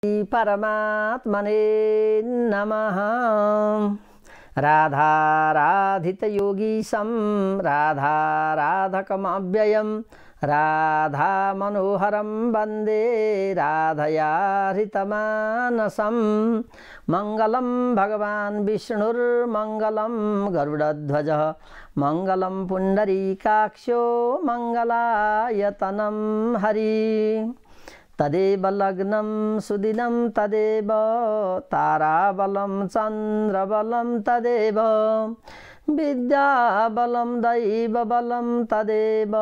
परमात्मने नमः। राधाराधितयोगीशं राधाराधकमव्ययं राधामनोहरं वन्दे राधया हृतमानसं। मङ्गलं भगवान् विष्णुर्मङ्गलं गरुडध्वजः मङ्गलं पुण्डरीकाक्षो मङ्गलायतनं हरि। तदेव लग्नं सुदिनं तदेव ताराबलं चन्द्रबलं तदेव विद्याबलं दैवबलं तदेव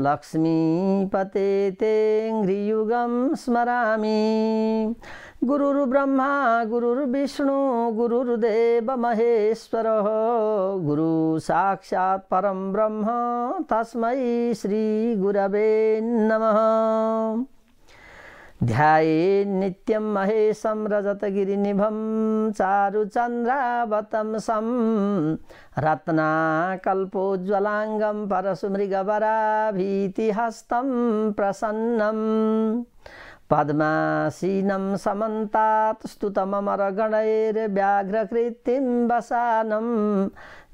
लक्ष्मीपते तेऽङ्घ्रियुगं स्मरामि। गुरुर्ब्रह्मा गुरुर्विष्णु गुरुर्देव महेश्वरः गुरु साक्षात् परं ब्रह्म तस्मै श्री गुरवे नमः। ध्याये नित्यं महेशं रजतगिरिनिभं चारुचन्द्रावतंसं रत्नाकल्पोज्ज्वलाङ्गं परशुमृगवराभीतिहस्तं प्रसन्नं पद्मासीनं समन्तात् स्तुतममरगणैर्व्याघ्रकृतिं वसानं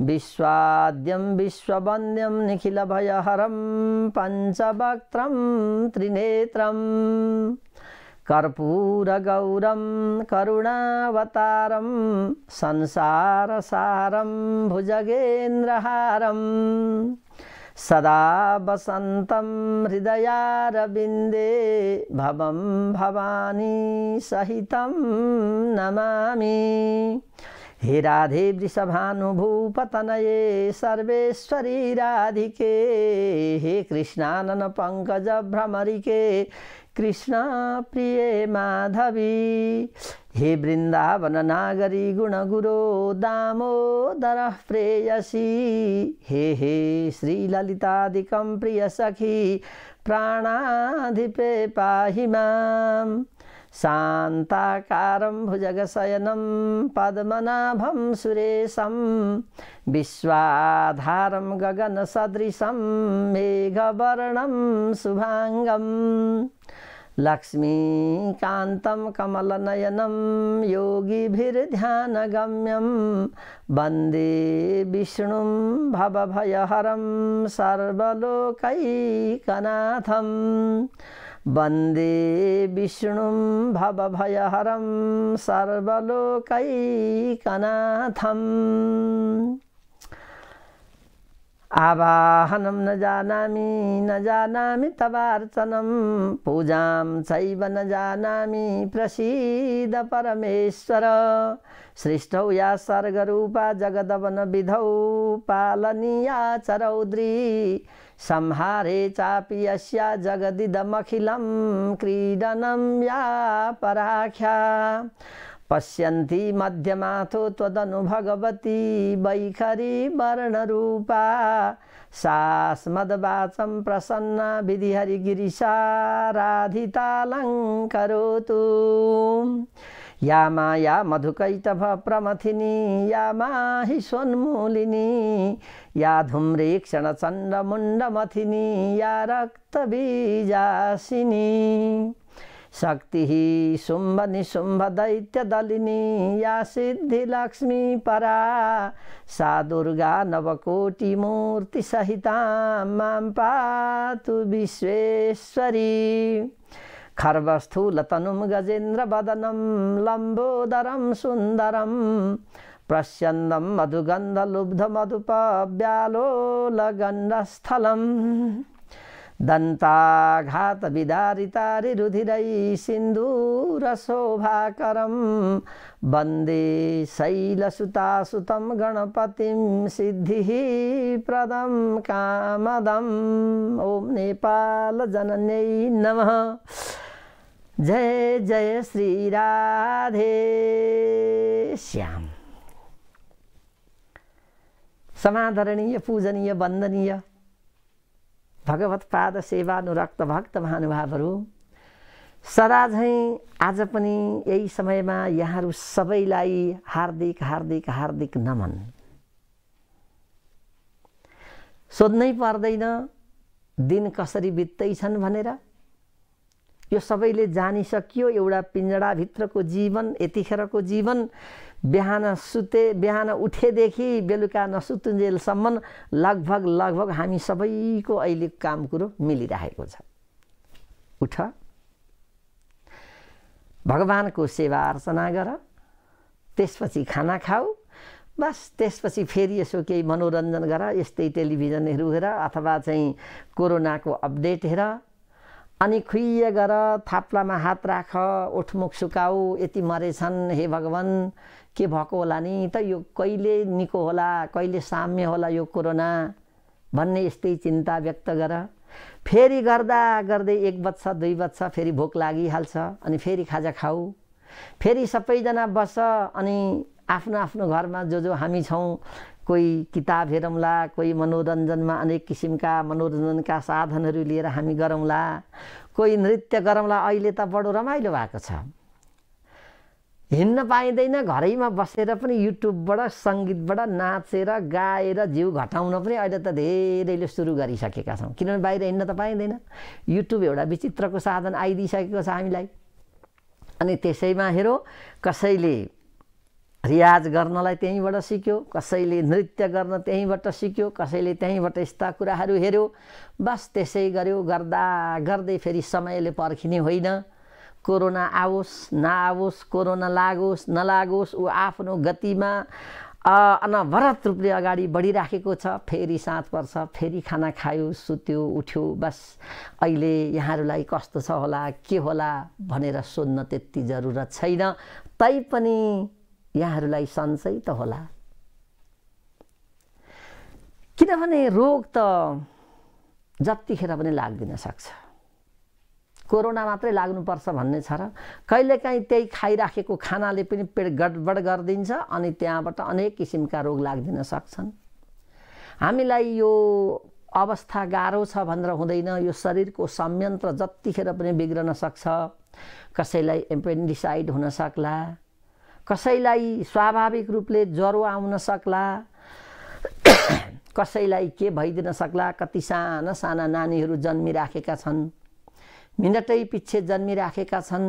विश्वाद्यं विश्ववन्द्यं निखिलभयहरं पञ्चवक्त्रं त्रिनेत्रम् कर्पूरगौरं करुणावतारं संसारसारं भुजगेन्द्रहारं सदा वसन्तं हृदयारविन्दे भवं भवानी सहितं नमामि। हे राधे वृषभानुभूपतनये सर्वेश्वरी राधिके हे कृष्णानन पंकज भ्रमरिके कृष्ण प्रिये माधवी। हे वृंदावन नागरी गुणगुरो दामोदर प्रेयसी हे हे श्री ललितादिकं प्रिय सखी प्राणाधिपे पाहि माम्। शान्ताकारं भुजगशयनं पद्मनाभं सुरेशं विश्वाधारं गगनसदृशं मेघवर्णं शुभांगं लक्ष्मीकान्तं कमलनयनं योगिभिर्ध्यानगम्यं वन्दे विष्णुं भवभयहरं सर्वलोकैकनाथं। वन्दे विष्णुं भवभयहरं सर्वलोकैकनाथम्। आवाहनं न जानामि तवार्चनं पूजां चैव न जानामि प्रसीद परमेश्वर। सृष्टौ या सर्गरूपा जगदवन विधौ पालनीया च रौद्री संहारे चापि यस्या जगदिदमखिलं क्रीडनं या पराख्या। पश्यन्ति मध्यमाथो त्वदनु भगवती वैखरी वर्णरूपा सा स्मद्वाचं प्रसन्ना विधिहरिगिरिशा राधितालङ्करोतु। या माया मधुकैटभ प्रमथिनी या माहिषोन्मूलिनी या धूम्रेक्षणचण्डमुण्डमथिनी या रक्तबीजासिनी शक्तिः शुम्भ निशुम्भ दैत्यदलिनी या सिद्धिलक्ष्मी परा सा दुर्गा नवकोटिमूर्तिसहिता मां पातु विश्वेश्वरी। खर्वस्थूलतनुं गजेन्द्रवदनं लम्बोदरं सुन्दरं प्रस्यन्दं मधुगन्धलुब्धमधुपव्यालोलगण्डस्थलम् दन्ताघातविदारितारिरुधिरै सिन्दूरशोभाकरं वन्दे शैलसुतासुतं गणपतिं सिद्धिः प्रदं कामदम्। ॐ नेपालजनन्यै नमः। जय जय श्री राधे श्याम। समादरणीय पूजनीय वन्दनीय भगवत पाद सेवानुरक्त भक्त महानुभावहरू, सदा झैं आज पनि यही समयमा यहाँहरू सबैलाई हार्दिक हार्दिक हार्दिक नमन। सोध्नै पर्दैन दिन कसरी बित्दैछन् भनेर। यो सबैले जानिसकियो एउटा पिंजडाभित्रको जीवन, यतिखेरको जीवन बिहान उठेदेखि बेलुका नसुतुन्जेलसम्म लगभग हामी सबैको अहिले काम कुरो मिलिरहेको छ। उठ, भगवानको सेवा अर्चना गर, त्यसपछि खाना खाऊ, बस त्यसपछि फेरि यसो केही मनोरञ्जन गर, यस्तै टेलिभिजनहरू हेर अथवा चाहिँ कोरोनाको अपडेट हेर, अनि खुइए गर, थाप्लामा हात राख, ओठमुख सुकाऊ, यति मरेछन्, हे भगवान के भएको होला नि त, यो कहिले निको होला, कहिले साम्य होला यो कोरोना भन्ने यस्तै चिन्ता व्यक्त गर। फेरि गर्दा गर्दै 1 बज्छ 2 बज्छ, फेरि भोक लागिहाल्छ, अनि फेरि खाजा खाऊ, फेरि सबैजना बस, अनि आफ्नो आफ्नो घरमा जो हामी छौँ, कोही किताब हेरौँला, कोही मनोरञ्जनमा अनेक किसिमका मनोरञ्जनका साधनहरू लिएर हामी गरौँला, कोही नृत्य गरौँला। अहिले त बडो रमाइलो भएको छ, हिँड्न पाइँदैन, घरैमा बसेर पनि युट्युबबाट सङ्गीतबाट नाचेर गाएर जिउ घटाउन पनि अहिले त धेरैले सुरु गरिसकेका छौँ, किनभने बाहिर हिँड्न त पाइँदैन। युट्युब एउटा विचित्रको साधन आइदिइसकेको छ हामीलाई। अनि त्यसैमा हेरो, कसैले रियाज गर्नलाई त्यहीँबाट सिक्यो, कसैले नृत्य गर्न त्यहीँबाट सिक्यो, कसैले त्यहीँबाट यस्ता कुराहरू हेऱ्यो, बस त्यसै गर्यो। गर्दा गर्दै फेरि समयले पर्खिने होइन, कोरोना आओस् नआओस्, कोरोना लागोस् नलागोस्, ऊ आफ्नो गतिमा अनवरत रूपले अगाडि बढिराखेको छ। फेरि साँझ पर्छ, फेरि खाना खायो, सुत्यो, उठ्यो, बस अहिले यहाँहरूलाई कस्तो छ होला, के होला भनेर सोध्न त्यति जरुरत छैन। तैपनि यहाँहरूलाई सन्चै त होला, किनभने रोग त जतिखेर पनि लाग्दिन सक्छ। कोरोना मात्रै लाग्नुपर्छ भन्ने छ र? कहिलेकाहीँ त्यही खाइराखेको खानाले पनि पेट गडबड गरिदिन्छ, अनि त्यहाँबाट अनेक किसिमका रोग लाग्दिन सक्छन्। हामीलाई यो अवस्था गाह्रो छ भनेर हुँदैन, यो शरीरको संयन्त्र जतिखेर पनि बिग्रन सक्छ। कसैलाई एपेन्डिसाइड हुन सक्ला, कसैलाई स्वाभाविक रूपले ज्वरो आउन सक्ला, कसैलाई के भइदिन सक्ला। कति साना साना नानीहरू जन्मिराखेका छन्, मिनटै पछि जन्मिराखेका छन्,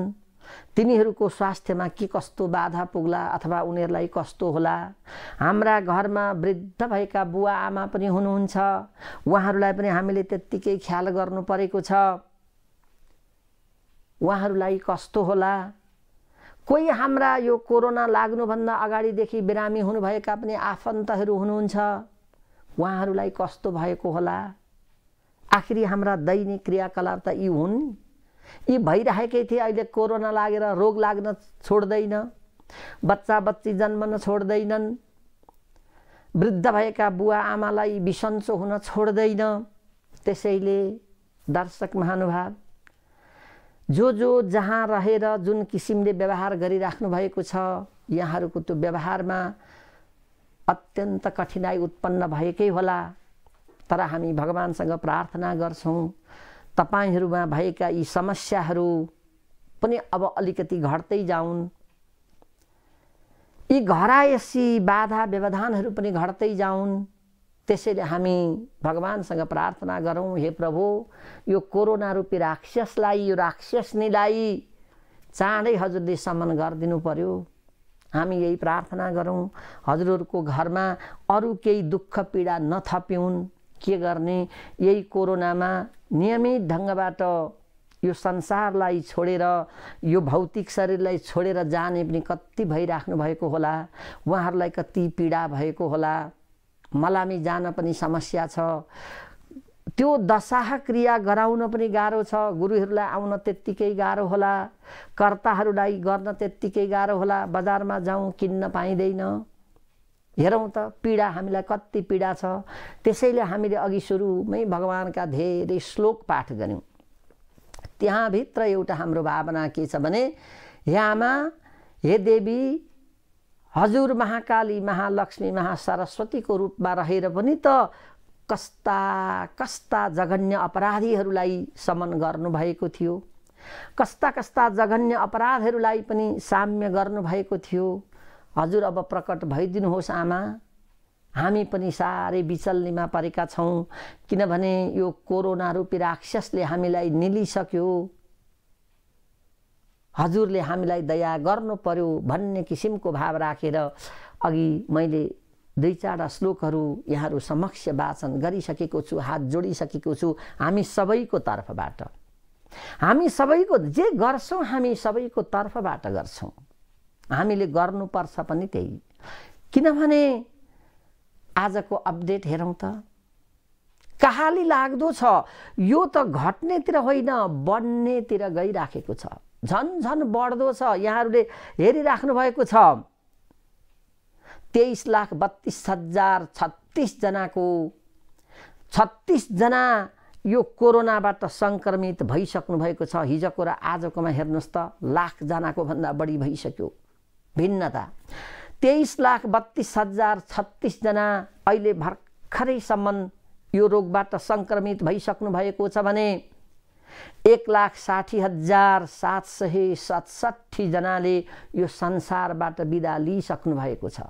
तिनीहरूको स्वास्थ्यमा के कस्तो बाधा पुग्ला अथवा उनीहरूलाई कस्तो होला। हाम्रा घरमा वृद्ध भएका बुवा आमा पनि हुनुहुन्छ, उहाँहरूलाई पनि हामीले त्यत्तिकै ख्याल गर्नु परेको छ, उहाँहरूलाई कस्तो होला। कोही हाम्रा यो कोरोना लाग्नुभन्दा अगाडिदेखि बिरामी हुनुभएका पनि आफन्तहरू हुनुहुन्छ, उहाँहरूलाई कस्तो भएको होला। आखिरी हाम्रा दैनिक क्रियाकलाप त यी हुन्, यी भइरहेकै थिए। अहिले कोरोना लागेर रोग लाग्न छोड्दैन, बच्चा बच्ची जन्मन छोड्दैनन्, वृद्ध भएका बुवा आमालाई बिसन्चो हुन छोड्दैन। त्यसैले दर्शक महानुभाव, जो जहाँ रहेर जुन किसिमले व्यवहार गरिराख्नु भएको छ, यहाँहरूको त्यो व्यवहारमा अत्यन्त कठिनाई उत्पन्न भएकै होला। तर हामी भगवानसँग प्रार्थना गर्छौँ, तपाईहरुमा भएका यी समस्याहरू पनि अब अलिकति घट्दै जाउन्, यी घरायसी बाधा व्यवधानहरू पनि घट्दै जाउन्। त्यसैले हामी भगवानसँग प्रार्थना गरौँ, हे प्रभु, यो कोरोना रूपी राक्षसलाई, यो राक्षसनीलाई चाँडै हजुरले समन गरिदिनु पर्यो। हामी यही प्रार्थना गरौँ, हजुरहरूको घरमा अरू केही दुःख पीडा नथप्युन्। के गर्ने, यही कोरोनामा नियमित ढंगबाट यो संसारलाई छोडेर, यो भौतिक शरीरलाई छोडेर जाने पनि कति भइराख्नु भएको होला, उहाँहरूलाई कति पीडा भएको होला। मलामी जान पनि समस्या छ, त्यो दशाह क्रिया गराउन पनि गाह्रो छ। गुरुहरूलाई आउन त्यत्तिकै गाह्रो होला, कर्ताहरूलाई गर्न त्यत्तिकै गाह्रो होला। बजारमा जाउँ किन्न पाइँदैन, हेरौँ त पीडा हामीलाई कति पीडा छ। त्यसैले हामीले अघि सुरुमै भगवानका धेरै श्लोक पाठ गर्यौं। त्यहाँभित्र एउटा हाम्रो भावना के छ भने, हे आमा, हे देवी, हजुर महाकाली, महालक्ष्मी, महासरस्वतीको रूपमा रहेर पनि त कस्ता कस्ता जघन्य अपराधीहरूलाई समन गर्नुभएको थियो, कस्ता कस्ता जघन्य अपराधहरूलाई पनि साम्य गर्नुभएको थियो। हजुर अब प्रकट भइदिनुहोस् आमा, हामी पनि साह्रै बिचल्लीमा परेका छौँ, किनभने यो कोरोना रूपी राक्षसले हामीलाई निलिसक्यो। हजुरले हामीलाई दया गर्नु पर्यो भन्ने किसिमको भाव राखेर अघि मैले 2-4 श्लोकहरू यहाँहरू समक्ष वाचन गरिसकेको छु, हात जोडिसकेको छु। हामी सबैको तर्फबाट, हामी सबैको जे गर्छौँ हामी सबैको तर्फबाट गर्छौँ। हामीले गर्नुपर्छ पनि त्यही। किनभने आजको अपडेट हेरौँ त, कहाली लाग्दो छ। यो त घट्नेतिर होइन बढ्नेतिर गइराखेको छ, झन् बढ्दो छ। यहाँहरूले हेरिराख्नु भएको छ 23,32,036 जनाको 36 जना यो कोरोनाबाट संक्रमित भइसक्नु भएको छ। हिजोको र आजकोमा हेर्नुहोस् त लाख जनाको भन्दा बढी भइसक्यो भिन्नता। 23,32,036 जना अहिले भर्खरैसम्म यो रोगबाट संक्रमित भइसक्नु भएको छ भने 1,60,767 जनाले यो संसारबाट बिदा लिइसक्नु भएको छ।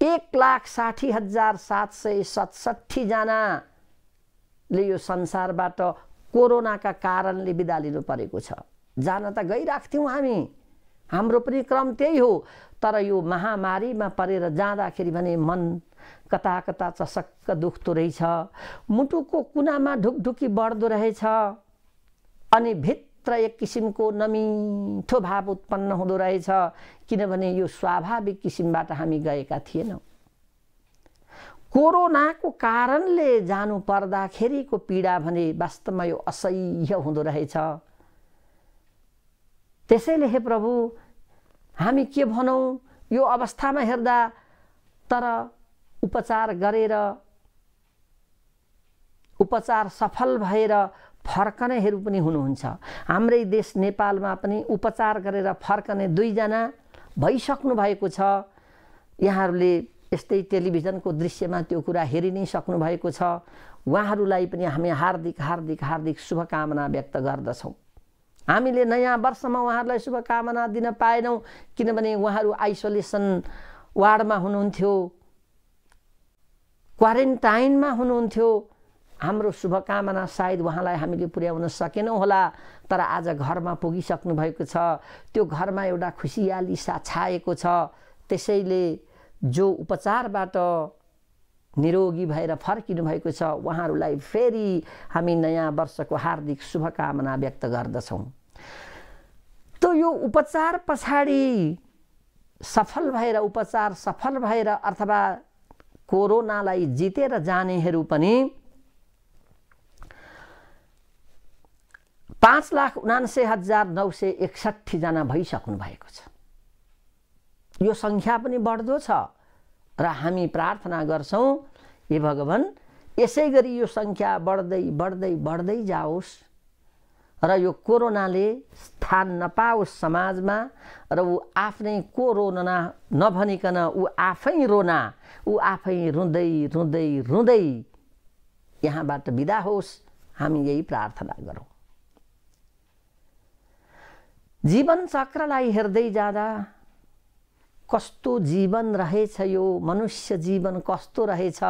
1,60,767 जनाले यो संसारबाट कोरोनाका कारणले बिदा लिनु परेको छ। जान त गइराख्थ्यौँ हामी, हाम्रो पनि क्रम त्यही हो। तर यो महामारीमा परेर जाँदाखेरि भने मन कता कता चसक्क दुख्दो रहेछ, मुटुको कुनामा ढुकढुकी बढ्दो रहेछ, अनि भित्र एक किसिमको नमिठो भाव उत्पन्न हुँदो रहेछ। किनभने यो स्वाभाविक किसिमबाट हामी गएका थिएनौँ। कोरोनाको कारणले जानु पर्दाखेरिको पीडा भने वास्तवमा यो असह्य हुँदो रहेछ। त्यसैले हे प्रभु हामी के भनौँ, यो अवस्थामा हेर्दा तर उपचार गरेर उपचार सफल भएर फर्कनेहरू पनि हुनुहुन्छ। हाम्रै देश नेपालमा पनि उपचार गरेर फर्कने 2 जना भइसक्नु भएको छ। यहाँहरूले यस्तै टेलिभिजनको दृश्यमा त्यो कुरा हेरि नै सक्नु भएको छ। उहाँहरूलाई पनि हामी हार्दिक हार्दिक हार्दिक शुभकामना व्यक्त गर्दछौँ। हामीले नयाँ वर्षमा उहाँहरूलाई शुभकामना दिन पाएनौँ, किनभने उहाँहरू आइसोलेसन वार्डमा हुनुहुन्थ्यो, क्वारेन्टाइनमा हुनुहुन्थ्यो। हाम्रो शुभकामना सायद उहाँलाई हामीले पुर्याउन सकेनौँ होला, तर आज घरमा पुगिसक्नु भएको छ। त्यो घरमा एउटा खुसियाली छाएको छ। त्यसैले जो उपचारबाट निरोगी भएर फर्किनु भएको छ उहाँहरूलाई फेरि हामी नयाँ वर्षको हार्दिक शुभकामना व्यक्त गर्दछौँ। त यो उपचार पछाडि सफल भएर उपचार सफल भएर अथवा कोरोनालाई जितेर जानेहरू पनि 5,79,961 जना भइसक्नु भएको छ। यो संख्या पनि बढ्दो छ र हामी प्रार्थना गर्छौँ, हे भगवान यसै गरी यो संख्या बढ्दै बढ्दै बढ्दै जाओस् र यो कोरोनाले स्थान नपाओस् समाजमा, र ऊ आफ्नै कोरोना नभनिकन ऊ आफै रोना, ऊ आफै रुँदै रुँदै रुँदै यहाँबाट बिदा होस्। हामी यही प्रार्थना गरौँ। जीवन चक्रलाई हेर्दै जाँदा कस्तो जीवन रहेछ यो, मनुष्य जीवन कस्तो रहेछ।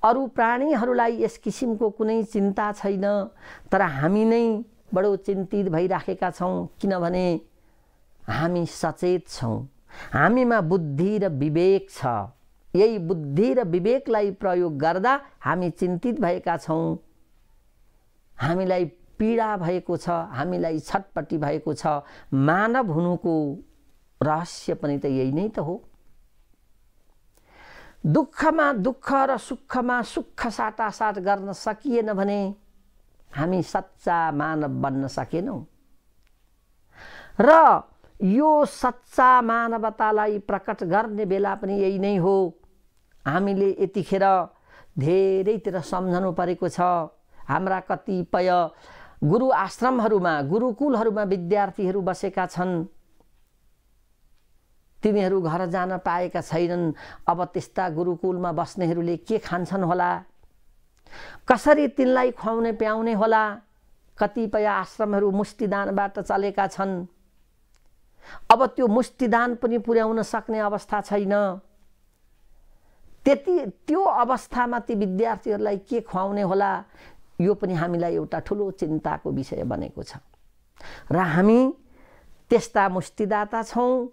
अरू प्राणीहरूलाई यस किसिमको कुनै चिन्ता छैन, तर हामी नै बडो चिन्तित भइराखेका छौँ। किनभने हामी सचेत छौँ, हामीमा बुद्धि र विवेक छ। यही बुद्धि र विवेकलाई प्रयोग गर्दा हामी चिन्तित भएका छौँ। हामीलाई पीडा भएको छ, हामीलाई छटपटी भएको छ। मानव हुनुको रहस्य पनि त यही नै त हो। दुःखमा दुःख र सुखमा सुख साटासाट गर्न सकिएन भने हामी सच्चा मानव बन्न सकेनौँ। र यो सच्चा मानवतालाई प्रकट गर्ने बेला पनि यही नै हो। हामीले यतिखेर धेरैतिर सम्झनु परेको छ। हाम्रा कतिपय गुरु आश्रमहरूमा, गुरुकुलहरूमा विद्यार्थीहरू बसेका छन्। तिनीहरू घर जान पाएका छैनन्। अब त्यस्ता गुरुकुलमा बस्नेहरूले के खान्छन् होला, कसरी तिनलाई खुवाउने प्याउने होला। कतिपय आश्रमहरू मुष्टिदानबाट चलेका छन्। अब त्यो मुष्टिदान पनि पुर्याउन सक्ने अवस्था छैन। त्यो अवस्थामा ती विद्यार्थीहरूलाई के खुवाउने होला, यो पनि हामीलाई एउटा ठुलो चिन्ताको विषय बनेको छ। र हामी त्यस्ता मुस्तिदाता छौँ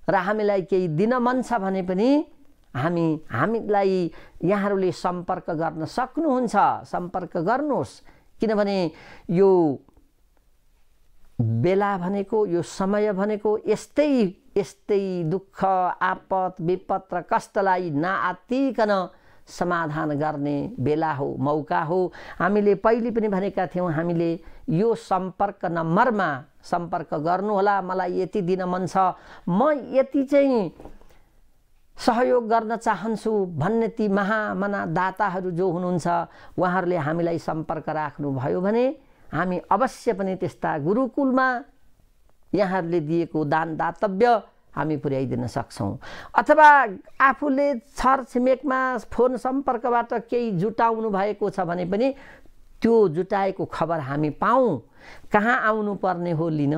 र हामीलाई केही दिन मन छ भने पनि हामीलाई यहाँहरूले सम्पर्क गर्न सक्नुहुन्छ, सम्पर्क गर्नुहोस्। किनभने यो बेला भनेको, यो समय भनेको यस्तै दुःख आपत विपद र कष्टलाई नआत्तिकन समाधान गर्ने बेला हो, मौका हो। हामीले पहिले पनि भनेका थियौँ, हामीले यो सम्पर्क नम्बरमा सम्पर्क गर्नुहोला, मलाई यति दिन मन छ, म यति चाहिँ सहयोग गर्न चाहन्छु भन्ने ती महामना दाताहरू जो हुनुहुन्छ उहाँहरूले हामीलाई सम्पर्क राख्नुभयो भने हामी अवश्य पनि त्यस्ता गुरुकुलमा यहाँहरूले दिएको दान दातव्य हामी पुर्याइदिन सक्छौँ। अथवा आफूले छरछिमेकमा फोन सम्पर्कबाट केही जुटाउनु भएको छ भने पनि त्यो जुटाएको खबर हामी पाऊँ। कहाँ आउनुपर्ने हो लिन,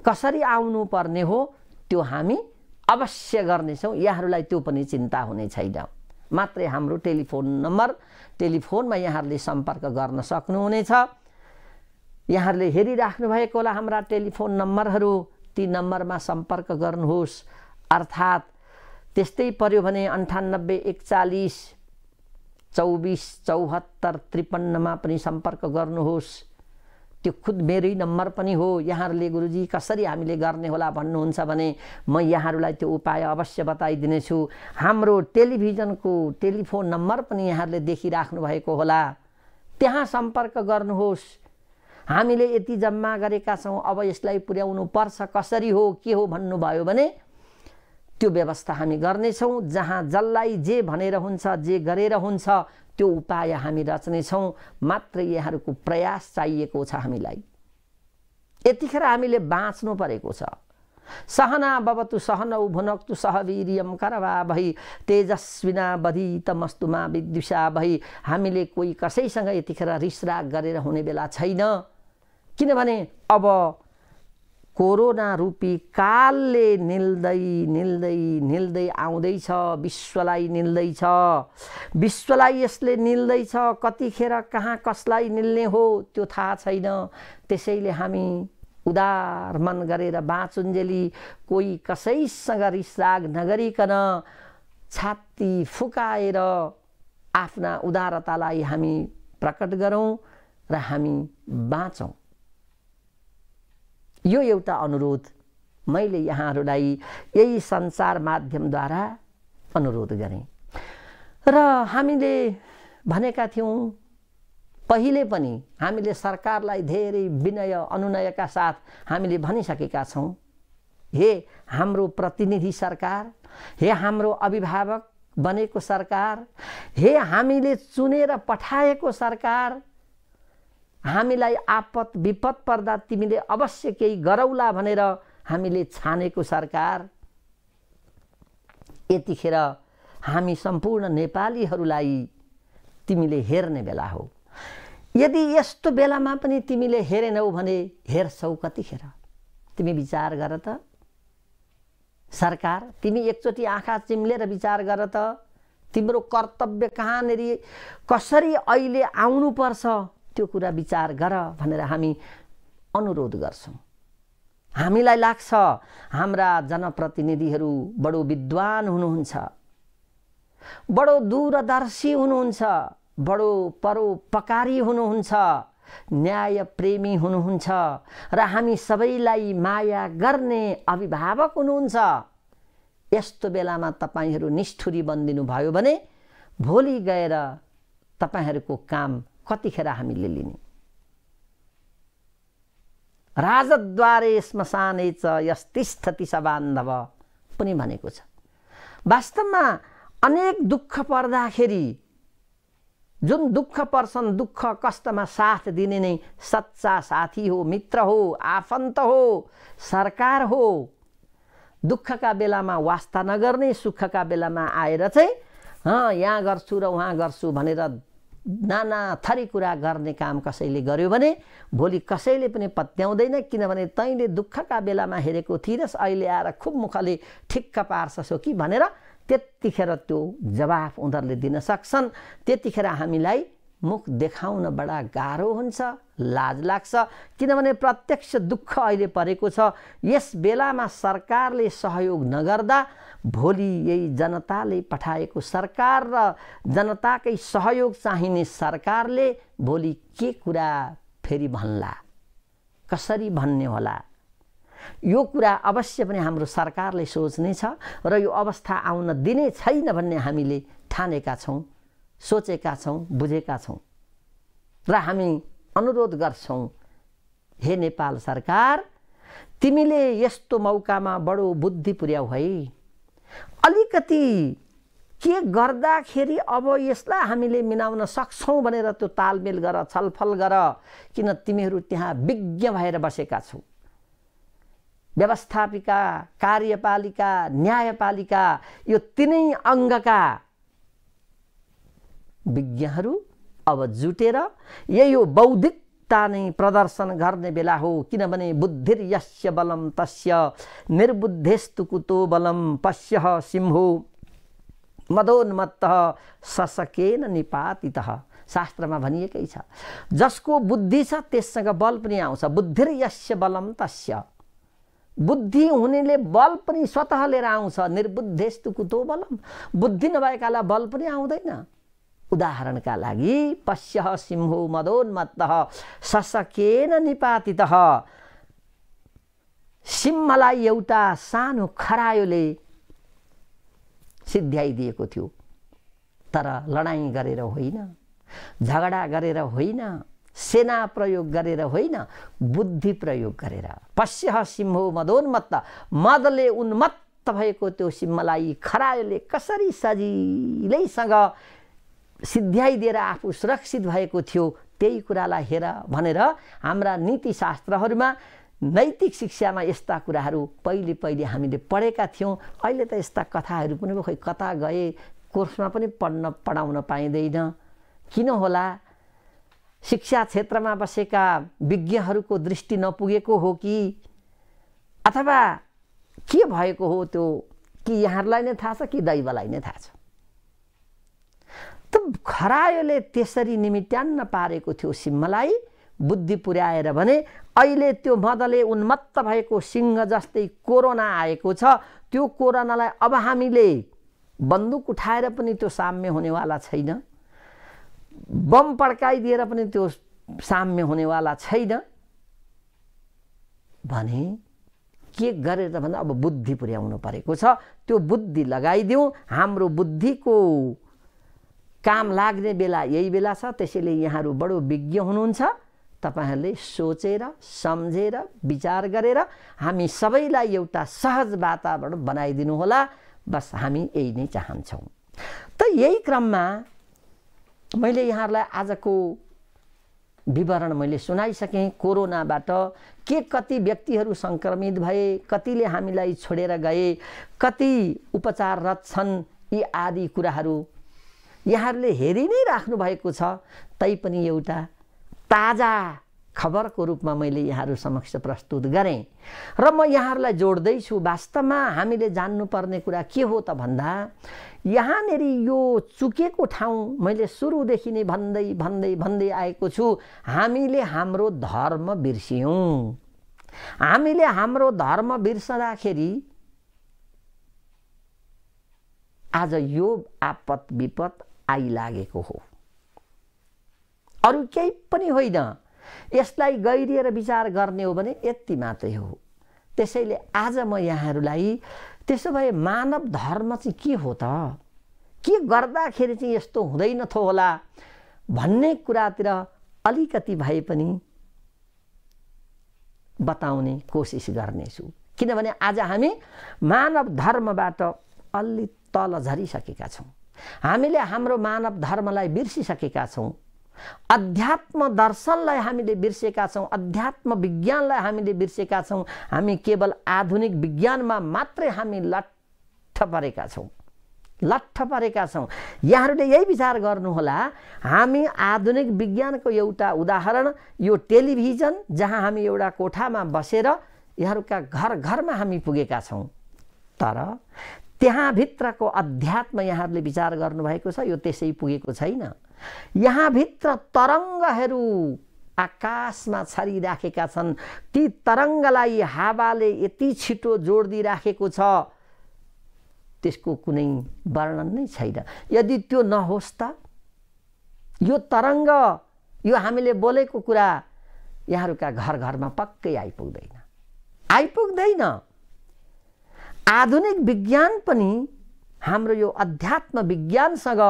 कसरी आउनुपर्ने हो त्यो हामी अवश्य गर्नेछौँ। यहाँहरूलाई त्यो पनि चिन्ता हुने छैन। मात्रै हाम्रो टेलिफोन नम्बर, टेलिफोनमा यहाँहरूले सम्पर्क गर्न सक्नुहुनेछ। यहाँहरूले हेरिराख्नु भएको होला हाम्रा टेलिफोन नम्बरहरू, ती नम्बरमा सम्पर्क गर्नुहोस्। अर्थात् त्यस्तै पर्यो भने 98 41 24 74 53 पनि सम्पर्क गर्नुहोस्। त्यो खुद मेरै नम्बर पनि हो। यहाँहरूले गुरुजी कसरी हामीले गर्ने होला भन्नुहुन्छ भने म यहाँहरूलाई त्यो उपाय अवश्य बताइदिनेछु। हाम्रो टेलिभिजनको टेलिफोन नम्बर पनि यहाँहरूले देखिराख्नु भएको होला, त्यहाँ सम्पर्क गर्नुहोस्। हामीले यति जम्मा गरेका छौँ, अब यसलाई पुर्याउनु पर्छ, कसरी हो के हो भन्नुभयो भने त्यो व्यवस्था हामी गर्नेछौँ। जहाँ जसलाई जे भनेर हुन्छ, जे गरेर हुन्छ त्यो उपाय हामी रच्नेछौँ। मात्र यहाँहरूको प्रयास चाहिएको छ हामीलाई। यतिखेर हामीले बाँच्नु परेको छ। सहना भवतु सहनौ भुनक्तु सह वीर्यं करवावहै तेजस्विनावधीतमस्तु मा विद्विषावहै। हामीले कोही कसैसँग यतिखेर रिसराग गरेर हुने बेला छैन। किनभने अब कोरोना रूपी कालले निल्दै आउँदैछ, विश्वलाई निल्दैछ। विश्वलाई यसले निल्दैछ, कतिखेर कहाँ कसलाई निल्ने हो त्यो थाहा छैन। त्यसैले हामी उदार मन गरेर बाँचुन्जेली कोही कसैसँग रिसराग नगरिकन छाती फुकाएर आफ्ना उदारतालाई हामी प्रकट गरौँ र हामी बाँचौँ। यो एउटा अनुरोध मैले यहाँहरूलाई यही सञ्चार माध्यमद्वारा अनुरोध गरेँ। र हामीले भनेका थियौँ पहिले पनि, हामीले सरकारलाई धेरै विनय अनुनयका साथ हामीले भनिसकेका छौँ, हे हाम्रो प्रतिनिधि सरकार, हे हाम्रो अभिभावक बनेको सरकार, हे हामीले चुनेर पठाएको सरकार, हामीलाई आपत विपद पर्दा तिमीले अवश्य केही गरौला भनेर हामीले छानेको सरकार, यतिखेर हामी सम्पूर्ण नेपालीहरूलाई तिमीले हेर्ने बेला हो। यदि यस्तो बेलामा पनि तिमीले हेरेनौ भने हेर्छौ कतिखेर? तिमी विचार गर त सरकार, तिमी एकचोटि आँखा चिम्लेर विचार गर त तिम्रो कर्तव्य कहाँनेरि कसरी अहिले आउनुपर्छ त्यो कुरा विचार गर भनेर हामी अनुरोध गर्छौँ। हामीलाई लाग्छ हाम्रा जनप्रतिनिधिहरू बडो विद्वान हुनुहुन्छ, बडो दूरदर्शी हुनुहुन्छ, बडो परोपकारी हुनुहुन्छ, न्याय प्रेमी हुनुहुन्छ र हामी सबैलाई माया गर्ने अभिभावक हुनुहुन्छ। यस्तो बेलामा तपाईहरू निष्ठुरी बनिदिनु भयो भने भोलि गएर तपाईहरूको काम कतिखेर हामीले लिने? राजद्वारे श्मशाने च यस्तिष्ठति स बान्धव पनि भनेको छ। वास्तवमा अनेक दुःख पर्दाखेरि जुन दुःख पर्छन्, दुःख कष्टमा साथ दिने नै सच्चा साथी हो, मित्र हो, आफन्त हो, सरकार हो। दुःखका बेलामा वास्ता नगर्ने, सुखका बेलामा आएर चाहिँ यहाँ गर्छु र उहाँ गर्छु भनेर नाना थरी कुरा गर्ने काम कसैले गर्यो भने भोलि कसैले पनि पत्याउँदैन। किनभने तैँले दुःखका बेलामा हेरेको थिइनस्, अहिले आएर खुब मुखले ठिक्क पार्छस् कि भनेर त्यतिखेर त्यो जवाफ उनीहरूले दिन सक्छन्। त्यतिखेर हामीलाई मुख देखाउन बडा गाह्रो हुन्छ, लाज लाग्छ, किनभने प्रत्यक्ष दुःख अहिले परेको छ। यस बेलामा सरकारले सहयोग नगर्दा भोलि यही जनताले पठाएको सरकार र जनताकै सहयोग चाहिने सरकारले भोलि के कुरा फेरि भन्ला, कसरी भन्ने होला, यो कुरा अवश्य पनि हाम्रो सरकारले सोच्ने छ र यो अवस्था आउन दिने छैन भन्ने हामीले ठानेका छौँ, सोचेका छौँ, बुझेका छौँ र हामी अनुरोध गर्छौँ, हे नेपाल सरकार, तिमीले यस्तो मौकामा बडो बुद्धि पुर्याऊ है। अलिकति के गर्दाखेरि अब यसलाई हामीले मिलाउन सक्छौँ भनेर त्यो तालमेल गर, छलफल गर, किन तिमीहरू त्यहाँ विज्ञ भएर बसेका छौ। व्यवस्थापिका, कार्यपालिका, न्यायपालिका यो तीनै अङ्गका विज्ञहरू अब जुटेर यही हो बौद्धिकता नै प्रदर्शन गर्ने बेला हो। किनभने बुद्धिर्यस्य बलं तस्य निर्बुद्धेस्तु कुतो बलं पश्यः सिंहो मदोन्मत्तः सशकेन निपातितः। शास्त्रमा भनिएकै छ, जसको बुद्धि छ त्यससँग बल पनि आउँछ। बुद्धिर्यस्य बलं तस्य, बुद्धि हुनेले बल पनि स्वतः लिएर आउँछ। निर्बुद्धेस्तु कुतो बलम, बुद्धि नभएकालाई बल पनि आउँदैन। उदाहरणका लागि पश्यः सिंहो मदोन्मत्तः सशकेन निपातितः। सिंहलाई एउटा सानो खरायोले सिध्याइदिएको थियो, तर लडाईँ गरेर होइन, झगडा गरेर होइन, सेना प्रयोग गरेर होइन, बुद्धि प्रयोग गरेर। पश्यः सिंहो मदोन्मत्त, मदले उन्मत्त भएको त्यो सिंहलाई खरायोले कसरी सजिलैसँग सिध्याइदिएर आफू सुरक्षित भएको थियो, त्यही कुरालाई हेर भनेर हाम्रा नीतिशास्त्रहरूमा, नैतिक शिक्षामा यस्ता कुराहरू पहिले पहिले हामीले पढेका थियौँ। अहिले त यस्ता कथाहरू पनि खोइ कता गए, कोर्समा पनि पढाउन पाइँदैन। किन होला? शिक्षा क्षेत्रमा बसेका विज्ञहरूको दृष्टि नपुगेको हो कि अथवा के भएको हो त्यो कि यहाँहरूलाई नै थाहा छ कि दैवलाई नै थाहा छ। त खरायोले त्यसरी निमिट्यान्न पारेको थियो सिंहलाई बुद्धि पुर्याएर भने अहिले त्यो मदले उन्मत्त भएको सिंह जस्तै कोरोना आएको छ। त्यो कोरोनालाई अब हामीले बन्दुक उठाएर पनि त्यो साम्य हुनेवाला छैन, बम पड्काइदिएर पनि त्यो साम्य हुनेवाला छैन भने के गरेर भन्दा अब बुद्धि पुर्याउनु परेको छ। त्यो बुद्धि लगाइदिउँ। हाम्रो बुद्धिको काम लाग्ने बेला यही बेला छ। त्यसैले यहाँहरू बडो विज्ञ हुनुहुन्छ, तपाईहरूले सोचेर सम्झेर विचार गरेर हामी सबैलाई एउटा सहज वातावरण बनाइदिनु होला। बस हामी यही नै चाहन्छौँ। त यही क्रममा मैले यहाँहरूलाई आजको विवरण मैले सुनाइसकेँ। कोरोनाबाट के कति व्यक्तिहरू सङ्क्रमित भए, कतिले हामीलाई छोडेर गए, कति उपचाररत छन्, यी आदि कुराहरू यहाँहरूले हेरि नै राख्नु भएको छ। तैपनि एउटा ताजा खबरको रूपमा मैले यहाँहरू समक्ष प्रस्तुत गरेँ र म यहाँहरूलाई जोड्दैछु। वास्तवमा हामीले जान्नुपर्ने कुरा के हो त भन्दा, यहाँनिर यो चुकेको ठाउँ मैले सुरुदेखि नै भन्दै भन्दै भन्दै आएको छु। हामीले हाम्रो धर्म बिर्स्यौँ। हामीले हाम्रो धर्म बिर्सदाखेरि आज यो आपत विपत आइलागेको हो, अरू केही पनि होइन। यसलाई गहिरिएर विचार गर्ने हो भने यति मात्रै हो। त्यसैले आज म यहाँहरूलाई त्यसो भए मानव धर्म चाहिँ के हो त, के गर्दाखेरि चाहिँ यस्तो हुँदैन थो होला भन्ने कुरातिर अलिकति भए पनि बताउने कोसिस गर्नेछु। किनभने आज हामी मानव धर्मबाट अलि तल झरिसकेका छौँ। हामीले हाम्रो मानव धर्मलाई बिर्सिसकेका छौँ। अध्यात्म दर्शनलाई हामीले बिर्सेका छौँ। अध्यात्म विज्ञानलाई हामीले बिर्सेका छौँ। हामी केवल आधुनिक विज्ञानमा मात्रै हामी लट्ठ परेका छौँ, लट्ठ परेका छौँ। यहाँहरूले यही विचार गर्नुहोला। हामी आधुनिक विज्ञानको एउटा उदाहरण यो टेलिभिजन, जहाँ हामी एउटा कोठामा बसेर यहाँहरूका घर घरमा हामी पुगेका छौँ, तर त्यहाँ भित्रको अध्यात्म यहाँहरूले विचार गर्नुभएको छ, यो त्यसै पुगेको छैन। यहाँभित्र तरङ्गहरू आकाशमा छरिराखेका छन्। ती तरङ्गलाई हावाले यति छिटो जोडिदिराखेको छ, त्यसको कुनै वर्णन नै छैन। यदि त्यो नहोस् त यो तरङ्ग, यो हामीले बोलेको कुरा यहाँहरूका घर घरमा पक्कै आइपुग्दैन। आधुनिक विज्ञान पनि हाम्रो यो अध्यात्म विज्ञानसँग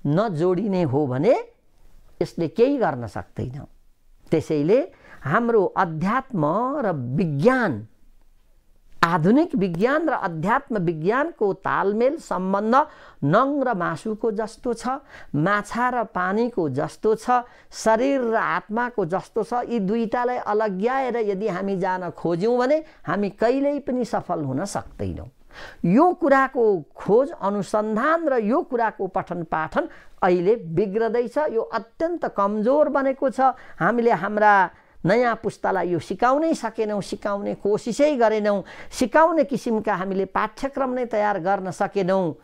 नजोडिने हो भने यसले केही गर्न सक्दैन। त्यसैले हाम्रो अध्यात्म र विज्ञान, आधुनिक विज्ञान र अध्यात्म विज्ञानको तालमेल सम्बन्ध नङ र मासुको जस्तो छ, माछा र पानीको जस्तो छ, शरीर र आत्माको जस्तो छ। यी दुईटालाई अलग्याएर यदि हामी जान खोज्यौँ भने हामी कहिल्यै पनि सफल हुन सक्दैनौँ। यो कुराको खोज अनुसन्धान र यो कुराको पठन पाठन अहिले बिग्रदैछ। यो अत्यन्त कमजोर बनेको छ। हामीले हाम्रा नयाँ पुस्तालाई यो सिकाउनै सकेनौँ, सिकाउने कोसिसै गरेनौँ, सिकाउने किसिमका हामीले पाठ्यक्रम नै तयार गर्न सकेनौँ।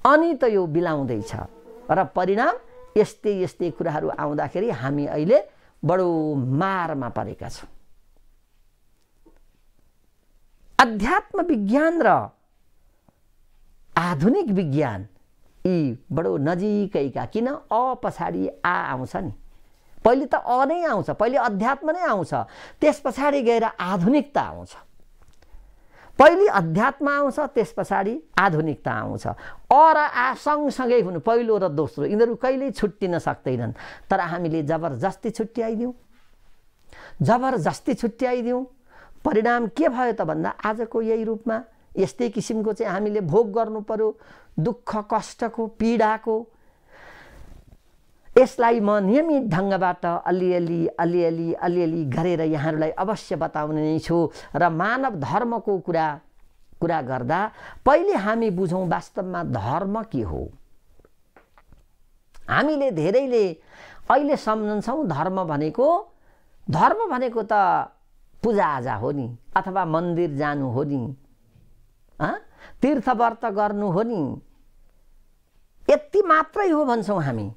अनि त यो बिलाउँदैछ र परिणाम यस्तै कुराहरू आउँदाखेरि हामी अहिले बडो मारमा परेका छौँ। अध्यात्म विज्ञान र आधुनिक विज्ञान यी बडो नजिकैका, किन पछाडि आउँछ नि। पहिले त नै आउँछ, पहिले अध्यात्म नै आउँछ, त्यस पछाडि गएर आधुनिकता आउँछ। पहिले अध्यात्म आउँछ, त्यस पछाडि आधुनिकता आउँछ। र सँगसँगै हुनु, पहिलो र दोस्रो, यिनीहरू कहिल्यै छुट्टिन सक्दैनन्। तर हामीले जबरजस्ती छुट्याइदिउँ। परिणाम के भयो त भन्दा आजको यही रूपमा यस्तै किसिमको चाहिँ हामीले भोग गर्नु पर्यो, दुःख कष्टको पीडाको। यसलाई म नियमित ढङ्गबाट अलिअलि गरेर यहाँहरूलाई अवश्य बताउने नै छु। र मानव धर्मको कुरा गर्दा पहिले हामी बुझौँ वास्तवमा धर्म के हो। हामीले धेरैले अहिले सम्झन्छौँ धर्म भनेको त पूजाआजा हो नि, अथवा मन्दिर जानु हो नि, तीर्थव्रत गर्नु हो नि, यति मात्रै हो भन्छौँ हामी।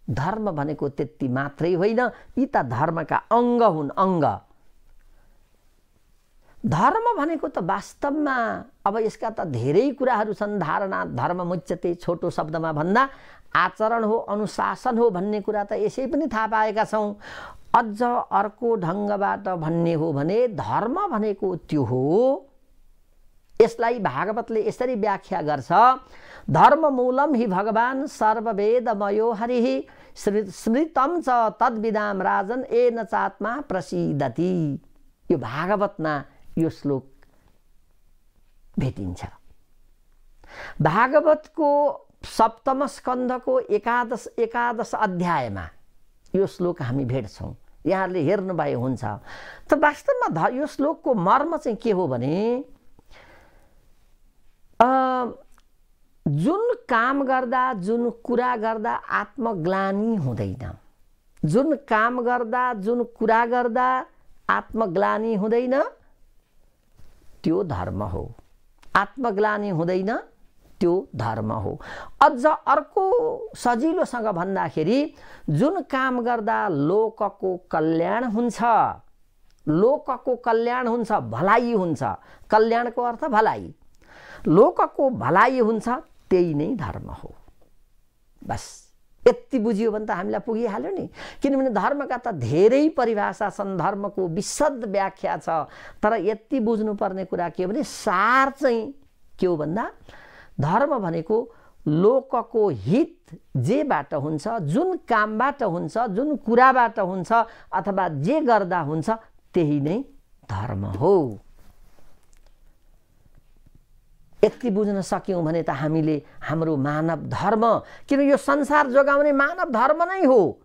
धर्म भनेको त्यति मात्रै होइन, यी त धर्मका अङ्ग हुन्। धर्म भनेको त वास्तवमा अब यसका त धेरै कुराहरू छन्। धारणा धर्म मुच्यते, छोटो शब्दमा भन्दा आचरण हो, अनुशासन हो भन्ने कुरा त यसै पनि थाहा पाएका छौँ। अझ अर्को ढङ्गबाट भन्ने हो भने धर्म भनेको त्यो हो, यसलाई भागवतले यसरी व्याख्या गर्छ, धर्म मूलम हि भगवान सर्ववेदमयो हरिः स्मृतम च तद्विदाम राजन येन चात्मा प्रसीदति। यो भागवतमा यो श्लोक भेटिन्छ। भागवतको सप्तम स्कन्धको एकादश अध्यायमा यो श्लोक हामी भेट्छौँ। यहाँहरूले हेर्नुभए हुन्छ। त वास्तवमा यो श्लोकको मर्म चाहिँ के हो भने जुन काम गर्दा, जुन कुरा गर्दा आत्मग्लानी हुँदैन, जुन काम गर्दा, जुन कुरा गर्दा आत्मग्लानी हुँदैन, त्यो धर्म हो। आत्मग्लानी हुँदैन, त्यो धर्म हो। अझ अर्को सजिलोसँग भन्दाखेरि जुन काम गर्दा लोकको कल्याण हुन्छ, लोकको कल्याण हुन्छ, भलाइ हुन्छ। कल्याणको अर्थ भलाइ, लोकको भलाइ हुन्छ, त्यही नै धर्म हो। बस यति बुझियो भने त हामीलाई पुगिहाल्यो नि। किनभने धर्मका त धेरै परिभाषा छन्, धर्मको विशद व्याख्या छ। तर यति बुझ्नुपर्ने कुरा के हो भने सार चाहिँ के हो भन्दा धर्म भनेको लोकको हित जेबाट हुन्छ, जुन कामबाट हुन्छ, जुन कुराबाट हुन्छ, अथवा जे गर्दा हुन्छ, त्यही नै धर्म हो। यति बुझ्न सक्यौँ भने त हामीले हाम्रो मानव धर्म, किन यो संसार जोगाउने मानव धर्म नै हो।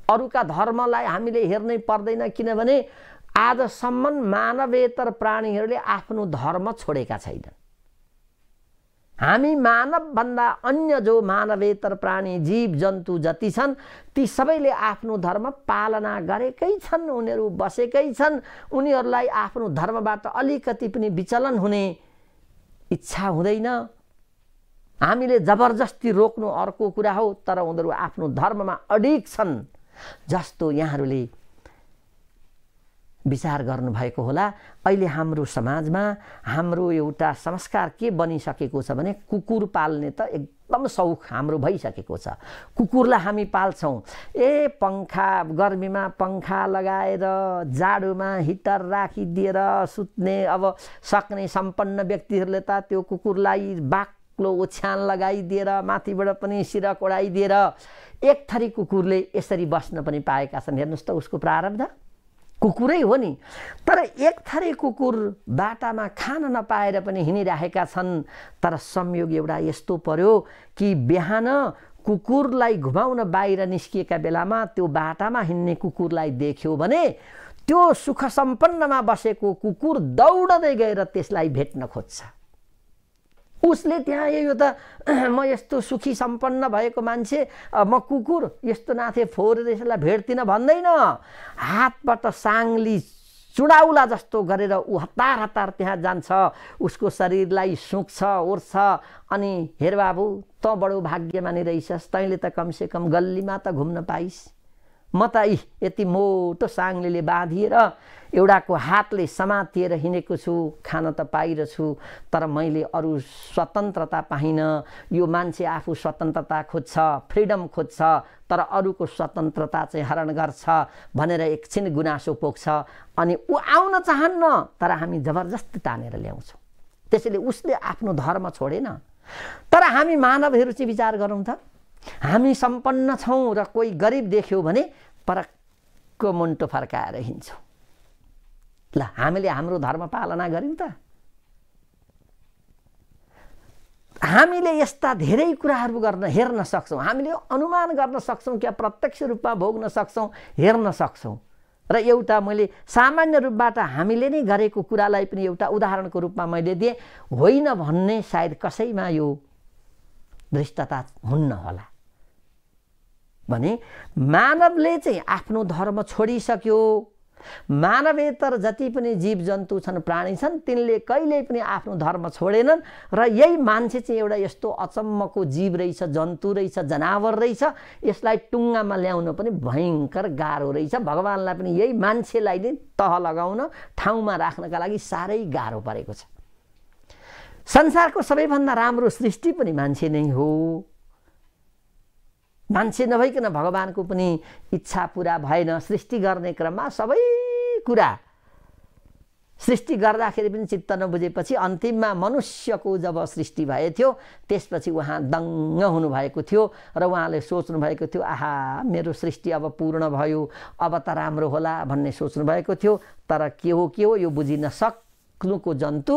अरूका धर्मलाई हामीले हेर्नै पर्दैन, किनभने आजसम्म मानवेतर प्राणीहरूले आफ्नो धर्म छोडेका छैनन्। हामी मानवभन्दा अन्य जो मानवेतर प्राणी जीव जन्तु जति छन् ती सबैले आफ्नो धर्म पालना गरेकै छन्, उनीहरू बसेकै छन्। उनीहरूलाई आफ्नो धर्मबाट अलिकति पनि विचलन हुने इच्छा हुँदैन। हामीले जबरजस्ती रोक्नु अर्को कुरा हो, तर उनीहरू आफ्नो धर्ममा अडिग छन् जस्तो यहाँहरूले विचार गर्नुभएको होला। अहिले हाम्रो समाजमा हाम्रो एउटा संस्कार के बनिसकेको छ भने कुकुर पाल्ने त एकदम सौख हाम्रो भइसकेको छ। कुकुरलाई हामी पाल्छौँ, पंखा गर्मीमा पंखा लगाएर जाडोमा हिटर राखिदिएर सुत्ने अब सक्ने सम्पन्न व्यक्तिहरूले त त्यो कुकुरलाई बाक्लो ओछ्यान लगाइदिएर माथिबाट पनि सिरक ओढाइदिएर एक थरी कुकुरले यसरी बस्न पनि पाएका छन्। हेर्नुहोस् त उसको प्रारब्ध, कुकुरै हो नि। तर एक थरी कुकुर बाटामा खान नपाएर पनि हिँडिरहेका छन्। तर संयोग एउटा यस्तो पर्यो कि बिहान कुकुरलाई घुमाउन बाहिर निस्किएका बेलामा त्यो बाटामा हिँड्ने कुकुरलाई देख्यो भने त्यो सुख सम्पन्नमा बसेको कुकुर दौडदै गएर त्यसलाई भेट्न खोज्छ। उसले त्यहाँ यो त म यस्तो सुखी सम्पन्न भएको मान्छे, म कुकुर यस्तो नाथे फोहोरेर यसलाई भेट्दिनँ भन्दैन। हातबाट साङ्ली चुडाउला जस्तो गरेर ऊ हतार हतार त्यहाँ जान्छ, उसको शरीरलाई सुक्छ ओर्छ। अनि हेर बाबु, त बडो भाग्यमानी रहेछस्, तैँले त कमसेकम गल्लीमा त घुम्न पाइस्। म त यति मोटो साङ्लीले बाँधिएर एउटाको हातले समातिएर हिँडेको छु, खान त पाइरहेछु, तर मैले अरू स्वतन्त्रता पाइनँ। यो मान्छे आफू स्वतन्त्रता खोज्छ, फ्रिडम खोज्छ, तर अरूको स्वतन्त्रता चाहिँ हरण गर्छ भनेर एकछिन गुनासो पोख्छ। अनि ऊ आउन चाहन्न, तर हामी जबरजस्ती तानेर ल्याउँछौँ। त्यसैले उसले आफ्नो धर्म छोडेन। तर हामी मानवहरू चाहिँ विचार गरौँ त, हामी सम्पन्न छौँ र कोही गरिब देख्यो भने परक्क मुन्टो फर्काएर हिँड्छौँ। ल हामीले हाम्रो धर्म पालना गर्यौँ त? हामीले यस्ता धेरै कुराहरू हेर्न सक्छौँ, हामीले अनुमान गर्न सक्छौँ, क्या प्रत्यक्ष रूपमा भोग्न सक्छौँ, हेर्न सक्छौँ। र एउटा मैले सामान्य रूपबाट हामीले नै गरेको कुरालाई पनि एउटा उदाहरणको रूपमा मैले दिएँ। होइन भन्ने सायद कसैमा यो धृष्टता हुन्न होला भने मानवले चाहिँ आफ्नो धर्म छोडिसक्यो। मानवेतर जति पनि जीव जन्तु छन्, प्राणी छन्, तिनले कहिल्यै पनि आफ्नो धर्म छोडेनन्। र यही मान्छे चाहिँ एउटा यस्तो अचम्मको जीव रहेछ, जन्तु रहेछ, जनावर रहेछ, यसलाई टुङ्गामा ल्याउन पनि भयङ्कर गाह्रो रहेछ। भगवानलाई पनि यही मान्छेलाई नै तह लगाउन, ठाउँमा राख्नका लागि साह्रै गाह्रो परेको छ। संसारको सबैभन्दा राम्रो सृष्टि पनि मान्छे नै हो। मान्छे नभइकन भगवानको पनि इच्छा पुरा भएन। सृष्टि गर्ने क्रममा सबै कुरा सृष्टि गर्दाखेरि पनि चित्त नबुझेपछि अन्तिममा मनुष्यको जब सृष्टि भएथ्यो त्यसपछि उहाँ दङ्ग हुनुभएको थियो र उहाँले सोच्नु भएको थियो, आहा मेरो सृष्टि अब पूर्ण भयो, अब त राम्रो होला भन्ने सोच्नु भएको थियो। तर के हो यो बुझिन सक्नुको जन्तु,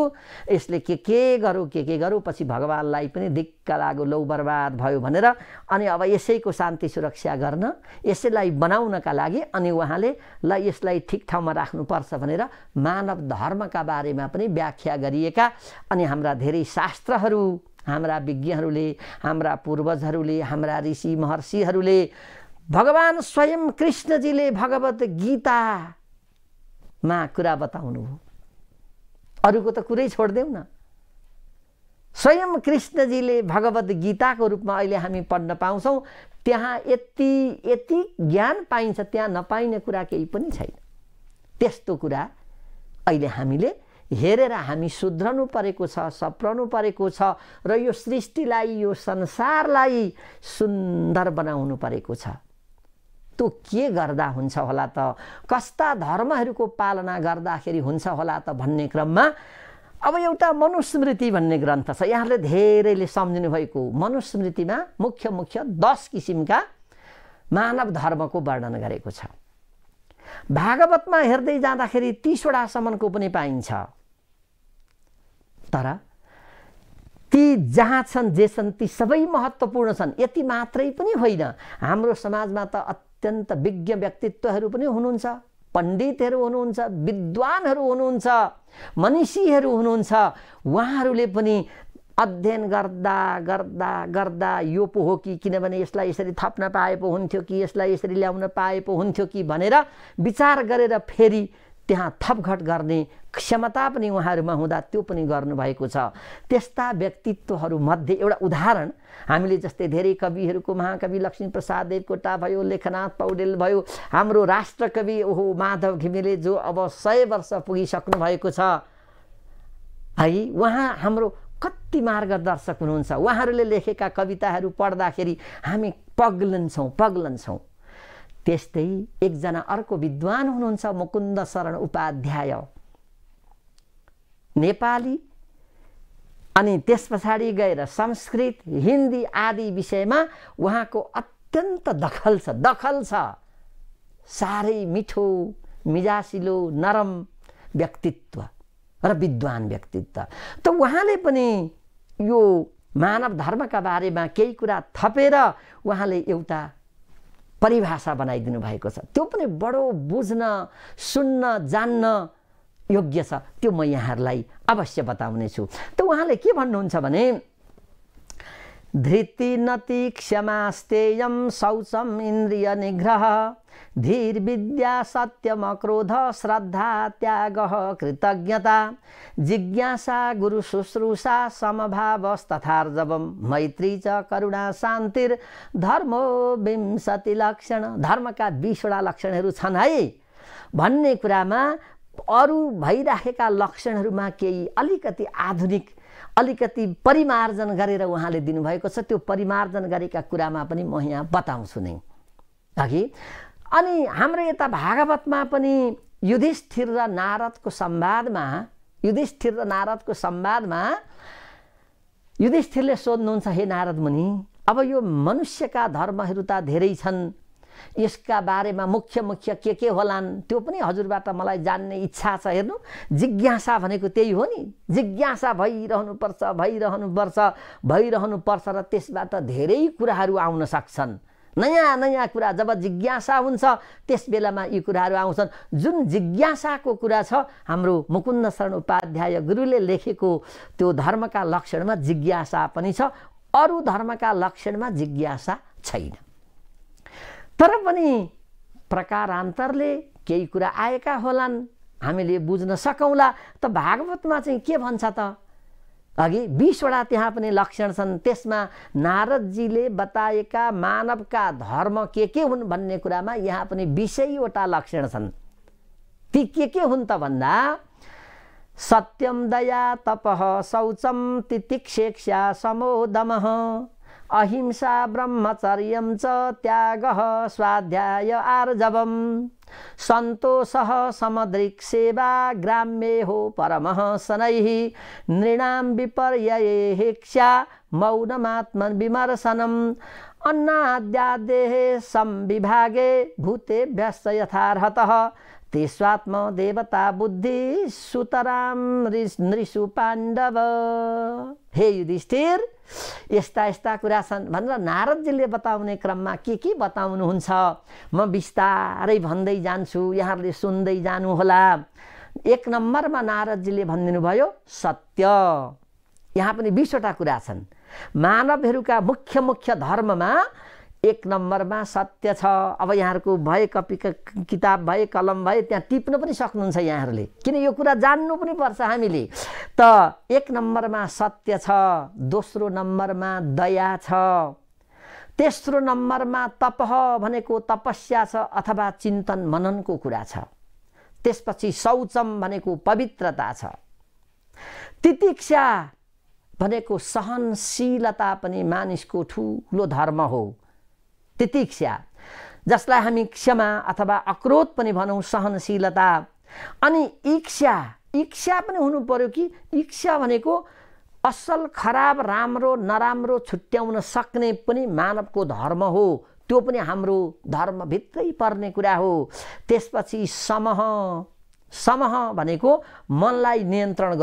यसले के गरौँ पछि भगवानलाई पनि दिक्क लाग्यो, लौ बर्बाद भयो भनेर। अनि अब यसैको शान्ति सुरक्षा गर्न, यसैलाई बनाउनका लागि अनि उहाँले ल यसलाई ठिक ठाउँमा राख्नुपर्छ भनेर मानव धर्मका बारेमा पनि व्याख्या गरिएका अनि हाम्रा धेरै शास्त्रहरू, हाम्रा विज्ञहरूले, हाम्रा पूर्वजहरूले, हाम्रा ऋषि महर्षिहरूले, भगवान स्वयं कृष्णजीले भगवत गीतामा कुरा बताउनु हो। अरूको त कुरै छोड्देऊ न। स्वयं कृष्णजीले भगवत गीताको रूपमा अहिले हामी पढ्न पाउँछौँ। त्यहाँ यति ज्ञान पाइन्छ, त्यहाँ नपाइने कुरा केही पनि छैन। त्यस्तो कुरा अहिले हामीले हेरेर हामी सुध्रनु परेको छ, सप्रनु परेको छ र यो सृष्टिलाई, यो संसारलाई सुन्दर बनाउनु परेको छ। त्यो के गर्दा हुन्छ होला त, कस्ता धर्महरूको पालना गर्दाखेरि हुन्छ होला त भन्ने क्रममा अब एउटा मनुस्मृति भन्ने ग्रन्थ छ। यहाँले धेरैले सम्झिनु भएको मनुस्मृतिमा मुख्य 10 किसिमका मानव धर्मको वर्णन गरेको छ। भागवतमा हेर्दै जाँदाखेरि 30 वटा सम्मको पनि पाइन्छ। तर ती जहाँ छन्, जे छन्, ती सबै महत्त्वपूर्ण छन्। यति मात्रै पनि होइन, हाम्रो समाजमा त अत्यन्त विज्ञ व्यक्तित्वहरू पनि हुनुहुन्छ, पण्डितहरू हुनुहुन्छ, विद्वानहरू हुनुहुन्छ, मनीषीहरू हुनुहुन्छ। उहाँहरूले पनि अध्ययन गर्दा गर्दा गर्दा यो पो हो कि, किनभने यसलाई यसरी थप्न पाए पो हुन्थ्यो कि, यसलाई यसरी ल्याउन पाए पो हुन्थ्यो कि भनेर विचार गरेर फेरि त्यहाँ थपघट गर्ने क्षमता पनि उहाँहरूमा हुँदा त्यो पनि गर्नुभएको छ। त्यस्ता व्यक्तित्वहरूमध्ये एउटा उदाहरण हामीले जस्तै धेरै कविहरूको महाकवि लक्ष्मीप्रसाद देवकोटा भयो, लेखनाथ पौडेल भयो, हाम्रो राष्ट्रकवि ओहो माधव घिमिरे जो अब 100 वर्ष पुगिसक्नु भएको छ है। उहाँ हाम्रो कति मार्गदर्शक हुनुहुन्छ। उहाँहरूले लेखेका कविताहरू पढ्दाखेरि हामी पग्लन्छौँ। त्यस्तै एकजना अर्को विद्वान हुनुहुन्छ मुकुन्द शरण उपाध्याय, नेपाली अनि त्यस पछाडि गएर संस्कृत, हिन्दी आदि विषयमा उहाँको अत्यन्त दखल छ। साह्रै मिठो, मिजासिलो, नरम व्यक्तित्व र विद्वान व्यक्तित्व। त उहाँले पनि यो मानव धर्मका बारेमा केही कुरा थपेर उहाँले एउटा परिभाषा बनाइदिनु भएको छ। त्यो पनि बडो बुझ्न, सुन्न, जान्न योग्य छ। त्यो म यहाँहरूलाई अवश्य बताउने छु। त उहाँले के भन्नुहुन्छ भने धृति नति क्षमा स्तेयम शौचम इन्द्रिय निग्रह धीर विद्या सत्यम क्रोध श्रद्धा त्याग कृतज्ञता जिज्ञासा गुरु शुश्रूषा समभावस्तथार्जवम मैत्री च करुणा शान्तिर धर्मो विंशति लक्षण। धर्मका 20वटा लक्षणहरू छन् है भन्ने कुरामा अरू भइराखेका लक्षणहरूमा केही अलिकति आधुनिक, अलिकति परिमार्जन गरेर उहाँले दिनुभएको छ। त्यो परिमार्जन गरेका कुरामा पनि म यहाँ बताउँछु नै अघि। अनि हाम्रो यता भागवतमा पनि युधिष्ठिर र नारदको संवादमा युधिष्ठिरले सोध्नुहुन्छ, हे नारद मुनि, अब यो मनुष्यका धर्महरू त धेरै छन्, यसका बारेमा मुख्य के होलान् त्यो पनि हजुरबाट मलाई जान्ने इच्छा छ। हेर्नु, जिज्ञासा भनेको त्यही हो नि। जिज्ञासा भइरहनुपर्छ र त्यसबाट धेरै कुराहरू आउन सक्छन्। नयाँ कुरा जब जिज्ञासा हुन्छ त्यस बेलामा यी कुराहरू आउँछन्। जुन जिज्ञासाको कुरा छ हाम्रो मुकुन्द शरण उपाध्याय गुरुले लेखेको त्यो धर्मका लक्षणमा जिज्ञासा पनि छ, अरू धर्मका लक्षणमा जिज्ञासा छैन। तर पनि प्रकारान्तरले केही कुरा आएका होलान्, हामीले बुझ्न सकौँला। त भागवतमा चाहिँ के भन्छ त? अघि 20वटा त्यहाँ पनि लक्षण छन्। त्यसमा नारदजीले बताएका मानवका धर्म के हुन् भन्ने कुरामा यहाँ पनि 20वटा लक्षण छन्। ती के हुन् त भन्दा सत्यम दया तपः शौचम तितिक्षेक्षा समोदमः अहिंसा ब्रह्मचर्यम च त्यागः स्वाध्याय आर्जवम संतोषः समदृक् सेवा ग्राम्ये हो परमः शनैः नृणां विपर्ययेक्षा मौनमात्मन् विमर्शनम् अन्नाद्यादेः संविभागे भूतेभ्यश्च यथार्हतः ते स्वात्म देवता बुद्धि सुतराम नृषु पाण्डव। हे युधिष्ठिर, यस्ता कुरा छन् भनेर नारदजीले बताउने क्रममा के बताउनुहुन्छ म बिस्तारै भन्दै जान्छु, यहाँहरूले सुन्दै जानुहोला। 1 नम्बरमा नारदजीले भनिदिनु भयो सत्य। यहाँ पनि 20वटा कुरा छन्। मानवहरूका मुख्य धर्ममा 1 नम्बरमा सत्य छ। अब यहाँहरूको भए कपी किताब भए कलम भए त्यहाँ टिप्न पनि सक्नुहुन्छ यहाँहरूले, किन यो कुरा जान्नु पनि पर्छ हामीले। त 1 नम्बरमा सत्य छ, दोस्रो नम्बरमा दया छ, तेस्रो नम्बरमा तपह भनेको तपस्या छ अथवा चिन्तन मननको कुरा छ, त्यसपछि शौचम भनेको पवित्रता छ, तितिक्षा भनेको सहनशीलता पनि मानिसको ठुलो धर्म हो। तितिक्षा जसलाई हामी क्षमा अथवा अक्रोध पनि भनौँ, सहनशीलता। अनि इच्छा पनि हुनु पर्यो कि इच्छा भनेको असल खराब राम्रो नराम्रो छुट्याउन सक्ने पनि मानवको धर्म हो। त्यो पनि हाम्रो धर्मभित्रै पर्ने कुरा हो। त्यसपछि समह भनेको मनलाई नियन्त्रण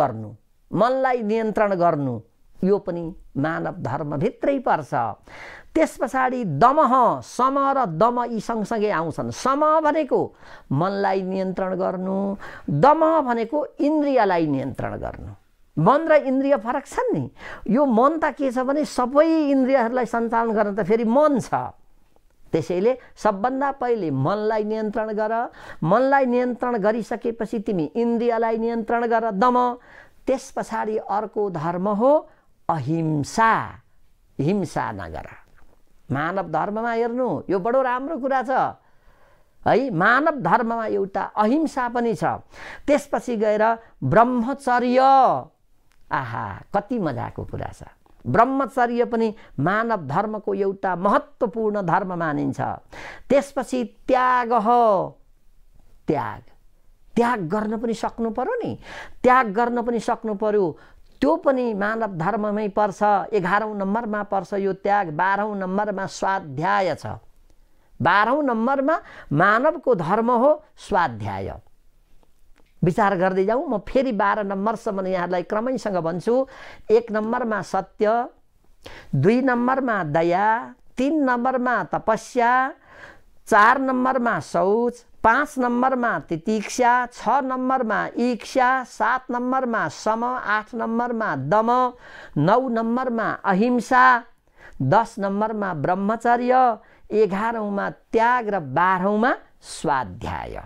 गर्नु यो पनि मानव धर्मभित्रै पर्छ। त्यस पछाडि दमः, सम र दम यी सँगसँगै आउँछन्। सम भनेको मनलाई नियन्त्रण गर्नु, दम भनेको इन्द्रियलाई नियन्त्रण गर्नु। मन र इन्द्रिय फरक छन् नि। यो मन त के छ भने सबै इन्द्रियहरूलाई सञ्चालन गर्न त फेरि मन छ। त्यसैले सबभन्दा पहिले मनलाई नियन्त्रण गर। मनलाई नियन्त्रण गरिसकेपछि तिमी इन्द्रियलाई नियन्त्रण गर, दम। त्यस पछाडि अर्को धर्म हो अहिंसा। हिंसा नगर। मानव धर्ममा हेर्नु, यो बडो राम्रो कुरा छ है। मानव धर्ममा एउटा अहिंसा पनि छ। त्यसपछि गएर ब्रह्मचर्य। आहा, कति मजाको कुरा छ। ब्रह्मचर्य पनि मानव धर्मको एउटा महत्त्वपूर्ण धर्म मानिन्छ। त्यसपछि त्याग हो। त्याग त्याग गर्न पनि सक्नु पर्यो नि। त्याग गर्न पनि सक्नु पर्यो। त्यो पनि मानव धर्ममै पर्छ। 11औं नम्बरमा पर्छ यो त्याग। 12औं नम्बरमा स्वाध्याय छ। 12औं नम्बरमा मानवको धर्म हो स्वाध्याय। विचार गर्दै जाउँ। म फेरि 12 नम्बरसम्म यहाँलाई क्रमैसँग भन्छु। 1 नम्बरमा सत्य, 2 नम्बरमा दया, 3 नम्बरमा तपस्या, 4 नम्बरमा शौच, 5 नम्बरमा तितिक्षा, 6 नम्बरमा ईर्ष्या, 7 नम्बरमा सम, 8 नम्बरमा दम, 9 नम्बरमा अहिंसा, 10 नम्बरमा ब्रह्मचर्य, 11औंमा त्याग र 12औंमा स्वाध्याय।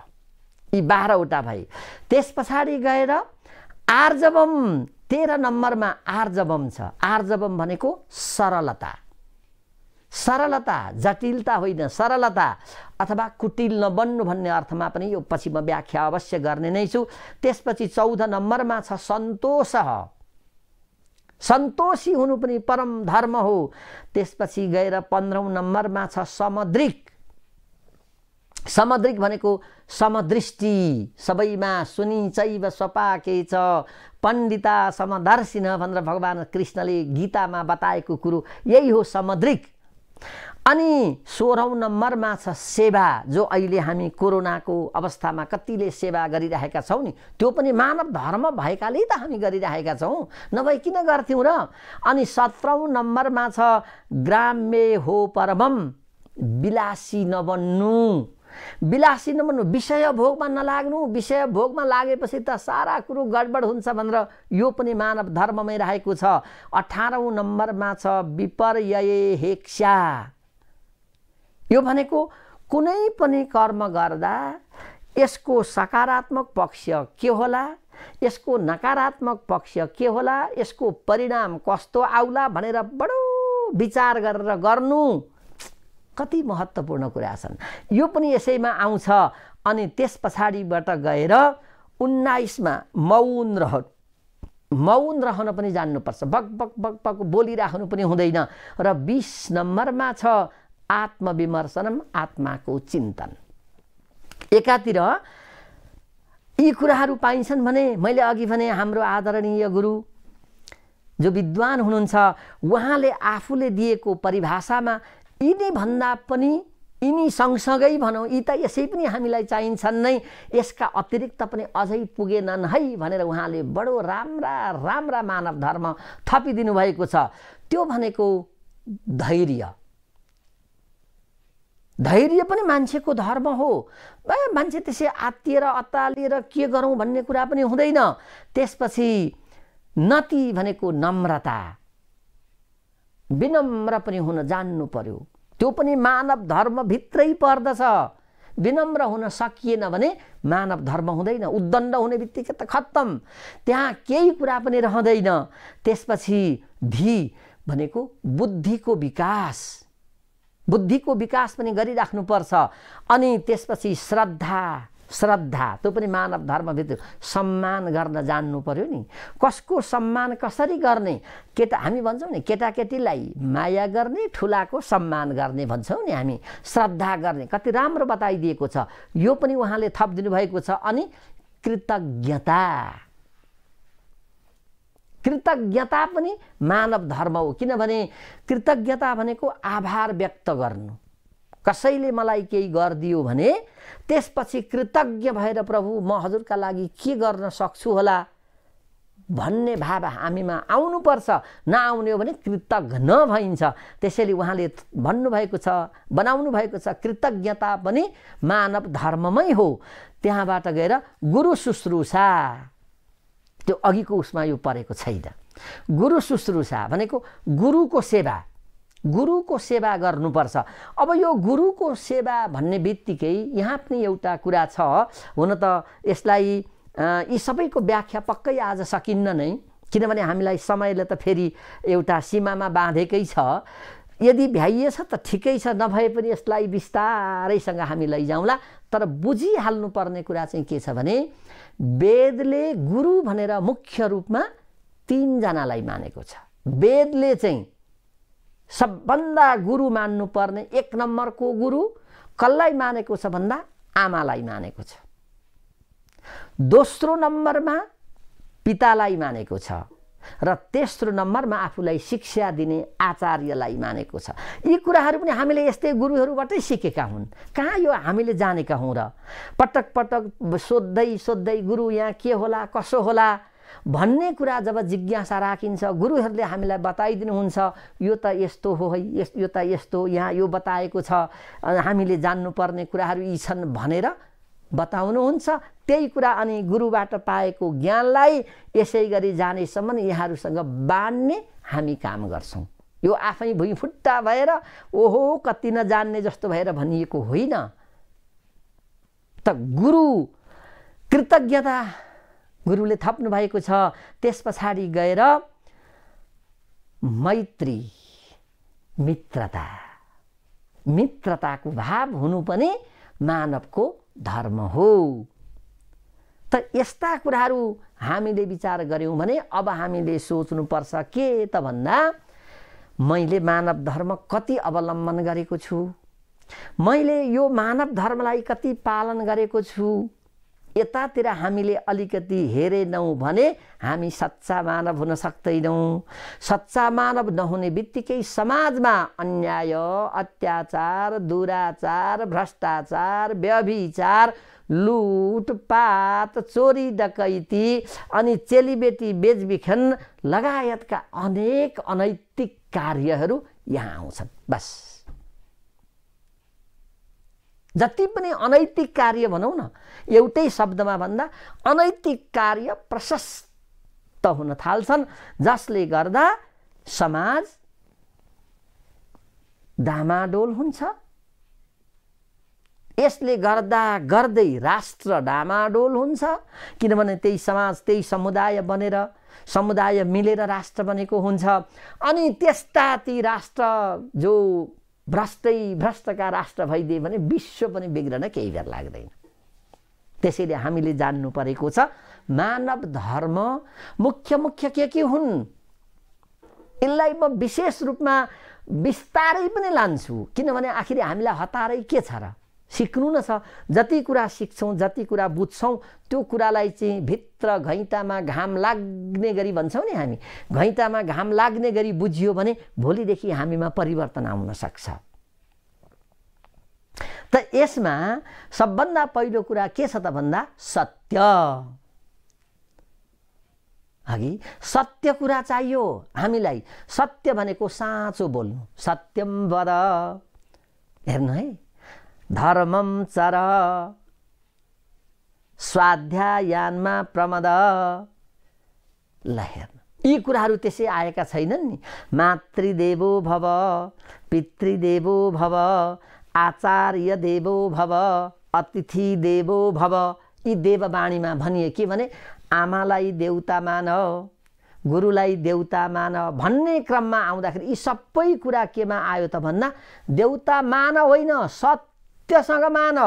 यी 12वटा भई। त्यस पछाडि गएर आर्जवम। 13 नम्बरमा आर्जवम छ। आर्जवम भनेको सरलता। सरलता, जटिलता होइन, सरलता अथवा कुटिल नबन्नु भन्ने अर्थमा पनि यो पछि म व्याख्या अवश्य गर्ने नै छु। त्यसपछि 14 नम्बरमा छ सन्तोष। सन्तोषी हुनु पनि परम धर्म हो। त्यसपछि गएर 15औं नम्बरमा छ समदृक। समदृक भनेको समदृष्टि। सबैमा सुनिचैव स्वपाके च पण्डिता समदर्शिन भनेर भगवान कृष्णले गीतामा बताएको कुरो यही हो समदृक। अनि 16औं नम्बरमा छ सेवा। जो अहिले हामी कोरोनाको अवस्थामा कतिले सेवा गरिरहेका छौँ नि, त्यो पनि मानव धर्म भएकाले त हामी गरिरहेका छौँ, नभए किन गर्थ्यौँ र। अनि 17औं नम्बरमा छ ग्राम्य हो परमम। विलासी नबन्नु। विलासी नबन्नु, विषय भोगमा नलाग्नु। विषय भोगमा लागेपछि त सारा कुरो गडबड हुन्छ भनेर यो पनि मानव धर्ममै रहेको छ। 18औं नम्बरमा छ विपर्यय हेक्षा। यो भनेको कुनै पनि कर्म गर्दा यसको सकारात्मक पक्ष के होला, यसको नकारात्मक पक्ष के होला, यसको परिणाम कस्तो आउला भनेर बडो विचार गरेर गर्नु। कति महत्त्वपूर्ण कुरा छन्। यो पनि यसैमा आउँछ। अनि त्यस पछाडिबाट गएर 19मा मौन रहनु। मौन रहन पनि जान्नुपर्छ। बक बक बक बक बोलिराख्नु पनि हुँदैन। र 20 नम्बरमा छ आत्मविमर्शनम, आत्माको चिन्तन। एकातिर यी कुराहरू पाइन्छन् भने मैले अघि भने हाम्रो आदरणीय गुरु जो विद्वान हुनुहुन्छ उहाँले आफूले दिएको परिभाषामा यिनी भन्दा पनि यिनी सँगसँगै भनौँ, यी त यसै पनि हामीलाई चाहिन्छन् नै, यसका अतिरिक्त पनि अझै पुगेनन् है भनेर उहाँले बडो राम्रा राम्रा मानव धर्म थपिदिनु भएको छ। त्यो भनेको धैर्य। धैर्य पनि मान्छेको धर्म हो। मान्छे त्यसै आत्तिएर अत्तालिएर के गरौँ भन्ने कुरा पनि हुँदैन। त्यसपछि नति भनेको नम्रता। विनम्र पनि हुन जान्नु पर्यो। त्यो पनि मानव धर्मभित्रै पर्दछ। विनम्र हुन सकिएन भने मानव धर्म हुँदैन। उद्दण्ड हुने बित्तिकै त खत्तम, त्यहाँ केही कुरा पनि रहँदैन। त्यसपछि धी भनेको बुद्धिको विकास। बुद्धिको विकास पनि गरिराख्नुपर्छ। अनि त्यसपछि श्रद्धा। श्रद्धा त्यो पनि मानव धर्मभित्र सम्मान गर्न जान्नु पर्यो नि। कसको सम्मान कसरी गर्ने? हामी भन्छौँ नि केटाकेटीलाई माया गर्ने, ठुलाको सम्मान गर्ने भन्छौँ नि हामी। श्रद्धा गर्ने कति राम्रो बताइदिएको छ। यो पनि उहाँले थपिदिनु भएको छ। अनि कृतज्ञता। कृतज्ञता पनि मानव धर्म हो। किनभने कृतज्ञता भनेको आभार व्यक्त गर्नु। कसैले मलाई केही गरिदियो भने त्यसपछि कृतज्ञ भएर प्रभु म हजुरका लागि के गर्न सक्छु होला भन्ने भाव हामीमा आउनुपर्छ। नआउने हो भने कृतज्ञ भइन्छ। त्यसैले उहाँले भन्नुभएको छ, बनाउनु भएको छ, कृतज्ञता पनि मानव धर्ममै हो। त्यहाँबाट गएर गुरु शुश्रूषा। त्यो अघिको उसमा यो परेको छैन। गुरु शुश्रूषा भनेको गुरुको सेवा। गुरुको सेवा गर्नुपर्छ। अब यो गुरुको सेवा भन्ने बित्तिकै यहाँ पनि एउटा कुरा छ। हुन त यसलाई यी सबैको व्याख्या पक्कै आज सकिन्न नै, किनभने हामीलाई समयले त फेरि एउटा सीमामा बाँधेकै छ। यदि भ्याइएछ त ठिकै छ, नभए पनि यसलाई बिस्तारैसँग हामी लैजाउँला। तर बुझिहाल्नु पर्ने कुरा चाहिँ के छ भने वेदले गुरु भनेर मुख्य रूपमा 3 जनालाई मानेको छ। वेदले चाहिँ सबभन्दा गुरु मान्नुपर्ने 1 नम्बरको गुरु कसलाई मानेको छ भन्दा आमालाई मानेको छ। दोस्रो नम्बरमा पितालाई मानेको छ र तेस्रो नम्बरमा आफूलाई शिक्षा दिने आचार्यलाई मानेको छ। यी कुराहरू पनि हामीले यस्तै गुरुहरूबाटै सिकेका हुन्। कहाँ यो हामीले जानेका हौँ र? पटक पटक सोध्दै गुरु यहाँ के होला कसो होला भन्ने कुरा जब जिज्ञासा राखिन्छ, गुरुहरूले हामीलाई बताइदिनुहुन्छ यो त यस्तो हो है, यो त यस्तो, यहाँ यो बताएको छ, हामीले जान्नुपर्ने कुराहरू यी छन् भनेर बताउनुहुन्छ। त्यही कुरा अनि गुरुबाट पाएको ज्ञानलाई यसै गरी जानेसम्म यहाँहरूसँग बाँड्ने हामी काम गर्छौँ। यो आफै भुइँफुट्टा भएर ओहो कति नजान्ने जस्तो भएर भनिएको होइन। त गुरु कृतज्ञता गुरुले थप्नु भएको छ। त्यस पछाडि गएर मैत्री, मित्रताको भाव हुनु पनि मानवको धर्म हो। त यस्ता कुराहरू हामीले विचार गर्यौं भने अब हामीले सोच्नुपर्छ के त भन्दा मैले मानव धर्म कति अवलम्बन गरेको छु, मैले यो मानव धर्मलाई कति पालन गरेको छु। यतातिर हामीले अलिकति हेरेनौं भने हामी सच्चा मानव हुन सक्दैनौं। सच्चा मानव नहुने बित्तिकै समाजमा अन्याय, अत्याचार, दुराचार, भ्रष्टाचार, व्यभिचार, लुटपाट, चोरी डकैती अनि चेलीबेटी बेचबिखन लगायतका अनेक अनैतिक कार्यहरू यहाँ आउँछन्। बस जति पनि अनैतिक कार्य भनौं न, एउटै शब्दमा भन्दा अनैतिक कार्य प्रशस्त हुन थाल्छन्, जसले गर्दा समाज डामाडोल हुन्छ। यसले गर्दा गर्दै राष्ट्र डामाडोल हुन्छ, किनभने त्यही समाज त्यही समुदाय बनेर समुदाय मिलेर राष्ट्र बनेको हुन्छ। अनि त्यस्ता ती राष्ट्र जो भ्रष्टका राष्ट्र भइदिए भने विश्व पनि बिग्रन केही बेर लाग्दैन। त्यसैले हामीले जान्नु परेको छ मानव धर्म मुख्य के हुन्। यसलाई म विशेष रूपमा विस्तारै पनि लान्छु, किनभने आखिर हामीलाई हतारै के छ र? सिक्नु न छ। जति कुरा सिक्छौं, जति कुरा बुझ्छौं, त्यो कुरालाई चाहिँ भित्र घैँटामा घाम लाग्ने गरी भन्छौं नि हामी, घैँटामा घाम लाग्ने गरी बुझियो भने भोलिदेखि हामीमा परिवर्तन आउन सक्छ। त यसमा सबभन्दा पहिलो कुरा के छ त भन्दा सत्य। अघि सत्य कुरा चाहियो हामीलाई। सत्य भनेको साँचो बोल्नु। सत्यम वद, हेर्नु है, धर्मम चर, स्वाध्यायानमा प्रमद। ल हेर्नु, यी कुराहरू त्यसै आएका छैनन् नि। मातृदेवो भव, पितृदेवो भव, आचार्य देवो भव, अतिथि देवो भव। यी देववाणीमा भनिए के भने आमालाई देउता मान, गुरुलाई देउता मान भन्ने क्रममा आउँदाखेरि यी सबै कुरा केमा आयो त भन्दा देउता मान होइन, सत्यसँग मान,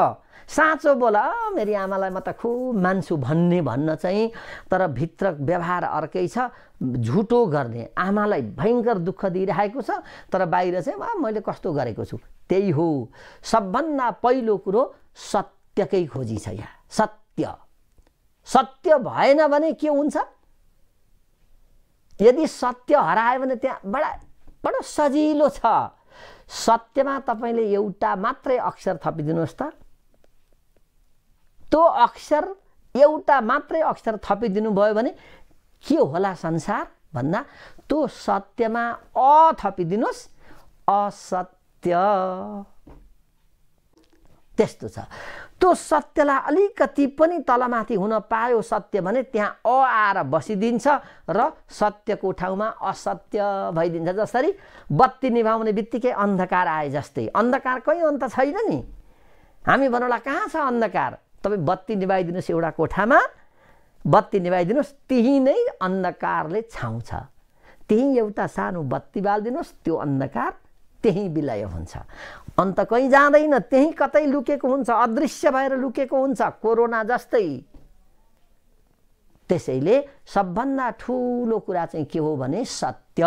साँचो बोल। मेरी आमालाई म त खुब मान्छु भन्न चाहिँ, तर भित्र व्यवहार अर्कै छ। झुटो गर्ने, आमालाई भयङ्कर दुःख दिइरहेको छ, तर बाहिर चाहिँ मैले कस्तो गरेको छु। त्यही हो सबभन्दा पहिलो कुरो, सत्यकै खोजी छ यहाँ। सत्य भएन भने के हुन्छ? यदि सत्य हरायो भने त्यहाँ बडो सजिलो छ। सत्यमा तपाईले एउटा मात्रै अक्षर थपिदिनुहोस् त, त्यो अक्षर एउटा मात्रै अक्षर थपिदिनु भयो भने के होला संसार भन्दा त्यो सत्यमा अ थपिदिनुहोस्, असत्य। त्यस्तो छ। त्यो सत्यलाई अलिकति पनि तलमाथि हुन पायो सत्य भने त्यहाँ आएर बसिदिन्छ र सत्यको ठाउँमा असत्य भइदिन्छ। जसरी बत्ती निभाउने बित्तिकै अन्धकार आए जस्तै। अन्धकार कहीँ अन्त छैन नि। हामी भन्नुला कहाँ छ अन्धकार? तपाईँ बत्ती निभाइदिनुहोस् एउटा कोठामा, बत्ती निभाइदिनुहोस्, त्यही नै अन्धकारले छाउँछ। त्यही एउटा सानो बत्ती बालिदिनुहोस्, त्यो अन्धकार त्यही विलय हुन्छ। अन्त कहीँ जाँदैन, त्यही कतै लुकेको हुन्छ, अदृश्य भएर लुकेको हुन्छ, कोरोना जस्तै। त्यसैले सबभन्दा ठुलो कुरा चाहिँ के हो भने सत्य।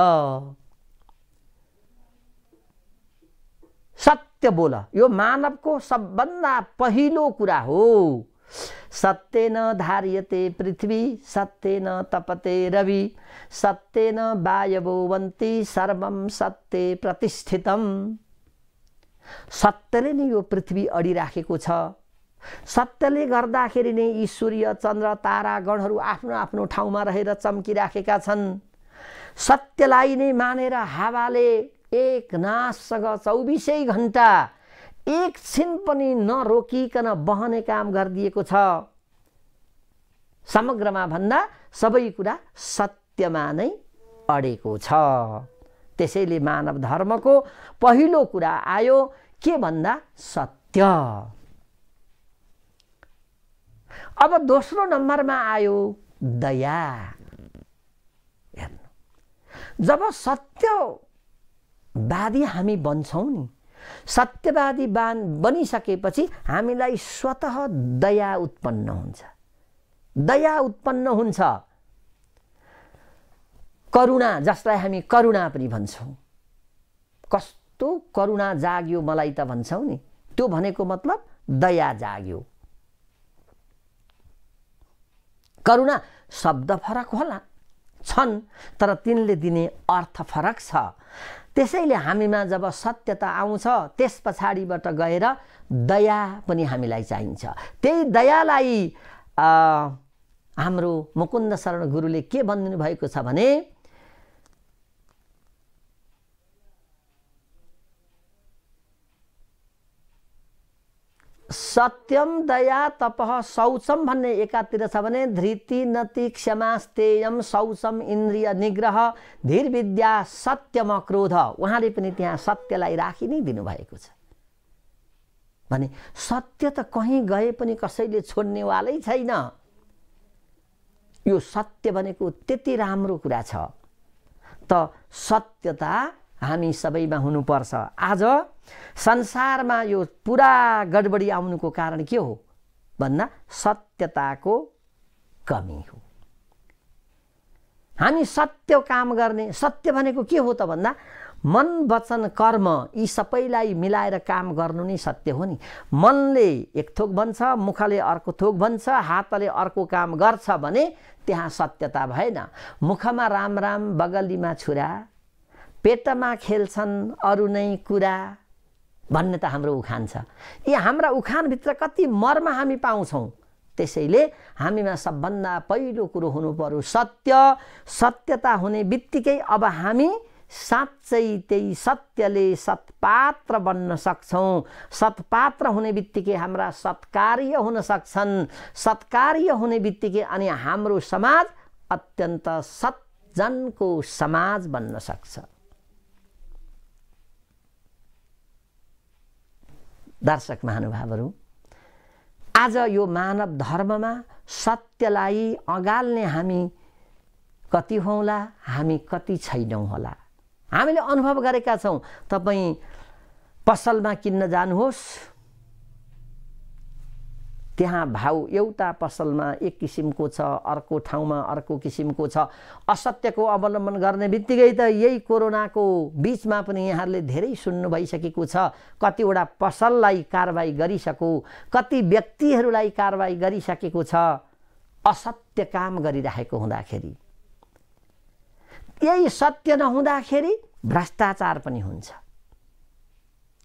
सत्य बोल, यो मानवको सबभन्दा पहिलो कुरा हो। सत्येन धार्यते पृथ्वी, सत्येन तपते रवि, सत्येन वायवो वन्ति, सर्वं सत्ये प्रतिष्ठितम। सत्यले नै यो पृथ्वी अडिराखेको छ। सत्यले गर्दाखेरि नै यी सूर्य चन्द्र तारा गणहरू आफ्नो आफ्नो ठाउँमा रहेर चम्किराखेका छन्। सत्यलाई नै मानेर हावाले एक नाससँग 24 घण्टा एकछिन पनि नरोकिकन बहने काम गरिदिएको छ। समग्रमा भन्दा सबै कुरा सत्यमा नै अडेको छ। त्यसैले मानव धर्मको पहिलो कुरा आयो के भन्दा सत्य। अब दोस्रो नम्बरमा आयो दया। जब सत्यवादी हामी बन्छौँ नि, सत्यवादी बनिसकेपछि हामीलाई स्वतः दया उत्पन्न हुन्छ। दया उत्पन्न हुन्छ। करुणा, जसलाई हामी करुणा पनि भन्छौँ। कस्तो करुणा जाग्यो मलाई त भन्छौँ नि, त्यो भनेको मतलब दया जाग्यो। करुणा शब्द फरक होला छन्, तर तिनले दिने अर्थ फरक छ। त्यसैले हामीमा जब सत्यता आउँछ, त्यस पछाडिबाट गएर दया पनि हामीलाई चाहिन्छ। त्यही दयालाई हाम्रो मुकुन्द शरण गुरुले के भन्नु भएको छ भने, सत्यम दया तपः शौचम भन्ने एकातिर छ भने, धृति नति क्षमास्तेयम शौचम इन्द्रिय निग्रह धीर विद्या सत्यम क्रोध। उहाँले पनि त्यहाँ सत्यलाई राखि नै दिनुभएको छ भने सत्य त कहीँ गए पनि कसैले छोड्नेवालै छैन। यो सत्य भनेको त्यति राम्रो कुरा छ। त सत्यता हामी सबैमा हुनुपर्छ। आज संसारमा यो पुरा गडबडी आउनुको कारण के हो भन्दा सत्यताको कमी हो। हामी सत्य काम गर्ने, सत्य भनेको के हो त भन्दा मन वचन कर्म यी सबैलाई मिलाएर काम गर्नु नै सत्य हो नि। मनले एक थोक भन्छ, मुखले अर्को थोक भन्छ, हातले अर्को काम गर्छ भने त्यहाँ सत्यता भएन। मुखमा राम राम, बगलीमा छुरा, पेटमा खेल्छन् अरू नै कुरा भन्ने त हाम्रो उखान छ। यी हाम्रा उखानभित्र कति मर्म हामी पाउँछौँ। त्यसैले हामीमा सबभन्दा पहिलो कुरो हुनु पर्यो सत्य। सत्यता हुने बित्तिकै अब हामी साँच्चै त्यही सत्यले सत्पात्र बन्न सक्छौँ। सत्पात्र हुने बित्तिकै हाम्रा सत्कार्य हुन सक्छन्। सत्कार्य हुने बित्तिकै अनि हाम्रो समाज अत्यन्त सज्जनको समाज बन्न सक्छ। दर्शक महानुभावहरू, आज यो मानव धर्ममा सत्यलाई अगाल्ने हामी कति हौला, हामी कति छैनौँ होला। हामीले अनुभव गरेका छौँ। तपाईँ पसलमा किन्न जानुहोस्, त्यहाँ भाउ एउटा पसलमा एक किसिमको छ, अर्को ठाउँमा अर्को किसिमको छ। असत्यको अवलम्बन गर्ने बित्तिकै त यही कोरोनाको बीचमा पनि यहाँहरूले धेरै सुन्नु भइसकेको छ। कतिवटा पसललाई कारबाही गरिसक्यो, कति व्यक्तिहरूलाई कारबाही गरिसकेको छ असत्य काम गरिरहेको हुँदाखेरि। यही सत्य नहुँदाखेरि भ्रष्टाचार पनि हुन्छ।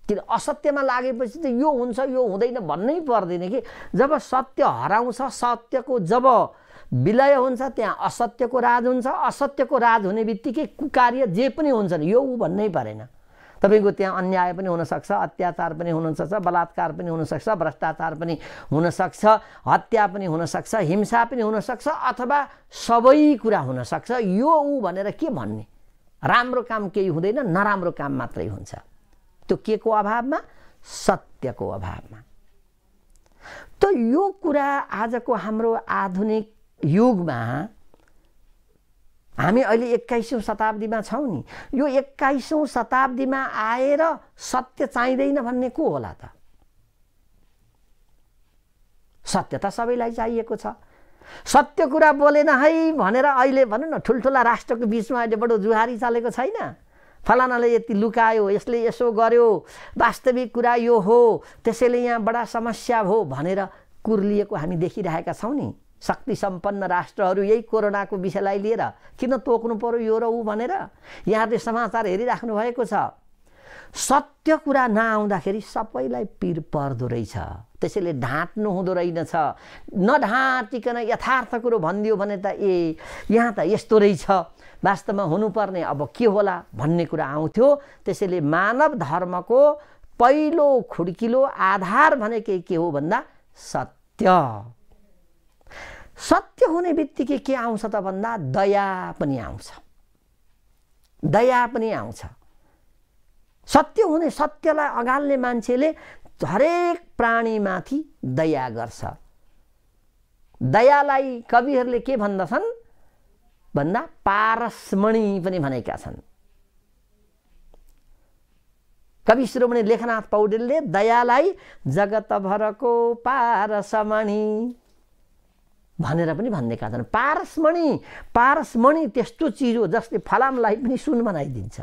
किन असत्यमा लागेपछि त यो हुन्छ यो हुँदैन भन्नै पर्दैन कि। जब सत्य हराउँछ, सत्यको जब विलय हुन्छ, त्यहाँ असत्यको राज हुन्छ। असत्यको राज हुने बित्तिकै कुकार्य जे पनि हुन्छ नि यो भन्नै परेन। तपाईको त्यहाँ अन्याय पनि हुन सक्छ, अत्याचार पनि हुन सक्छ, बलात्कार पनि हुन सक्छ, भ्रष्टाचार पनि हुन सक्छ, हत्या पनि हुन सक्छ, हिंसा पनि हुन सक्छ, अथवा सबै कुरा हुन सक्छ। यो ऊ भनेर के भन्ने? राम्रो काम केही हुँदैन, नराम्रो काम मात्रै हुन्छ। त्यो के को अभावमा? सत्यको अभावमा। त यो कुरा आजको हाम्रो आधुनिक युगमा हामी अहिले 21औं शताब्दीमा छौं नि। यो 21औं शताब्दीमा आएर सत्य चाहिँदैन भन्ने को होला त? सत्य त सबैलाई चाहिएको छ। सत्य कुरा बोलेन है भनेर अहिले भनौँ न ठुल्ठुला राष्ट्रको बीचमा अहिले बडो जुहारी चलेको छैन। फलानाले यति लुकायो, यसले यसो गर्यो, वास्तविक कुरा यो हो, त्यसैले यहाँ बडा समस्या हो भनेर कुर्लिएको हामी देखिरहेका छौं नि। शक्ति सम्पन्न राष्ट्रहरू यही कोरोनाको विषयलाई लिएर किन तोक्नु पर्यो यो र ऊ भनेर यहाँले समाचार हेरिराख्नु भएको छ। सत्य कुरा नआउँदाखेरि सबैलाई पीर पर्दो रहेछ। त्यसैले ढाँट्नु हुँदो रहेनछ। नढाँटिकन यथार्थ कुरो भनिदियो भने त यहाँ त यस्तो रहेछ, वास्तवमा हुनुपर्ने अब के होला भन्ने कुरा आउँथ्यो। त्यसैले मानव धर्मको पहिलो खुड्किलो आधार भनेकै के हो भन्दा सत्य। सत्य हुने बित्तिकै के आउँछ त भन्दा दया पनि आउँछ। दया पनि आउँछ। सत्य हुने, सत्यलाई अगाल्ने मान्छेले हरेक प्राणीमाथि दया गर्छ। दयालाई कविहरूले के भन्दछन् भन्दा पारसमणि पनि भनेका छन्। कवि शिरोमणि लेखनाथ पौडेलले दयालाई जगतभरको पारसमणि भनेर पनि भनेका छन्। पारसमणि, पारसमणि त्यस्तो चिज हो जसले फलामलाई पनि सुन बनाइदिन्छ।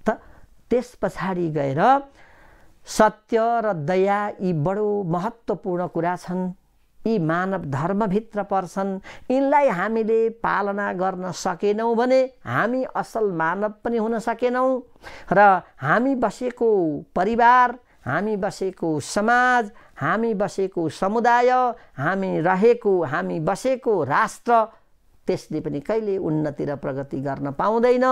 त त्यस पछाडि गएर सत्य र दया यी बडो महत्त्वपूर्ण कुरा छन्। यी मानव धर्मभित्र पर्छन्। यिनलाई हामीले पालना गर्न सकेनौँ भने हामी असल मानव पनि हुन सकेनौँ र हामी बसेको परिवार, हामी बसेको समाज, हामी बसेको समुदाय, हामी बसेको राष्ट्र त्यसले पनि कहिले उन्नति र प्रगति गर्न पाउँदैन।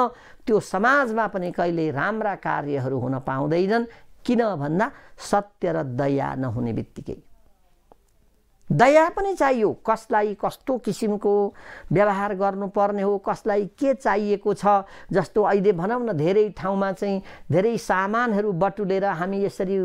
त्यो समाजमा पनि कहिले राम्रा कार्यहरू हुन पाउँदैनन्। किन भन्दा सत्य र दया नहुने बित्तिकै। दया पनि चाहियो। कसलाई कस्तो किसिमको व्यवहार गर्नुपर्ने हो, कसलाई के चाहिएको छ। जस्तो अहिले भनौँ न धेरै ठाउँमा चाहिँ धेरै सामानहरू बटुलेर हामी यसरी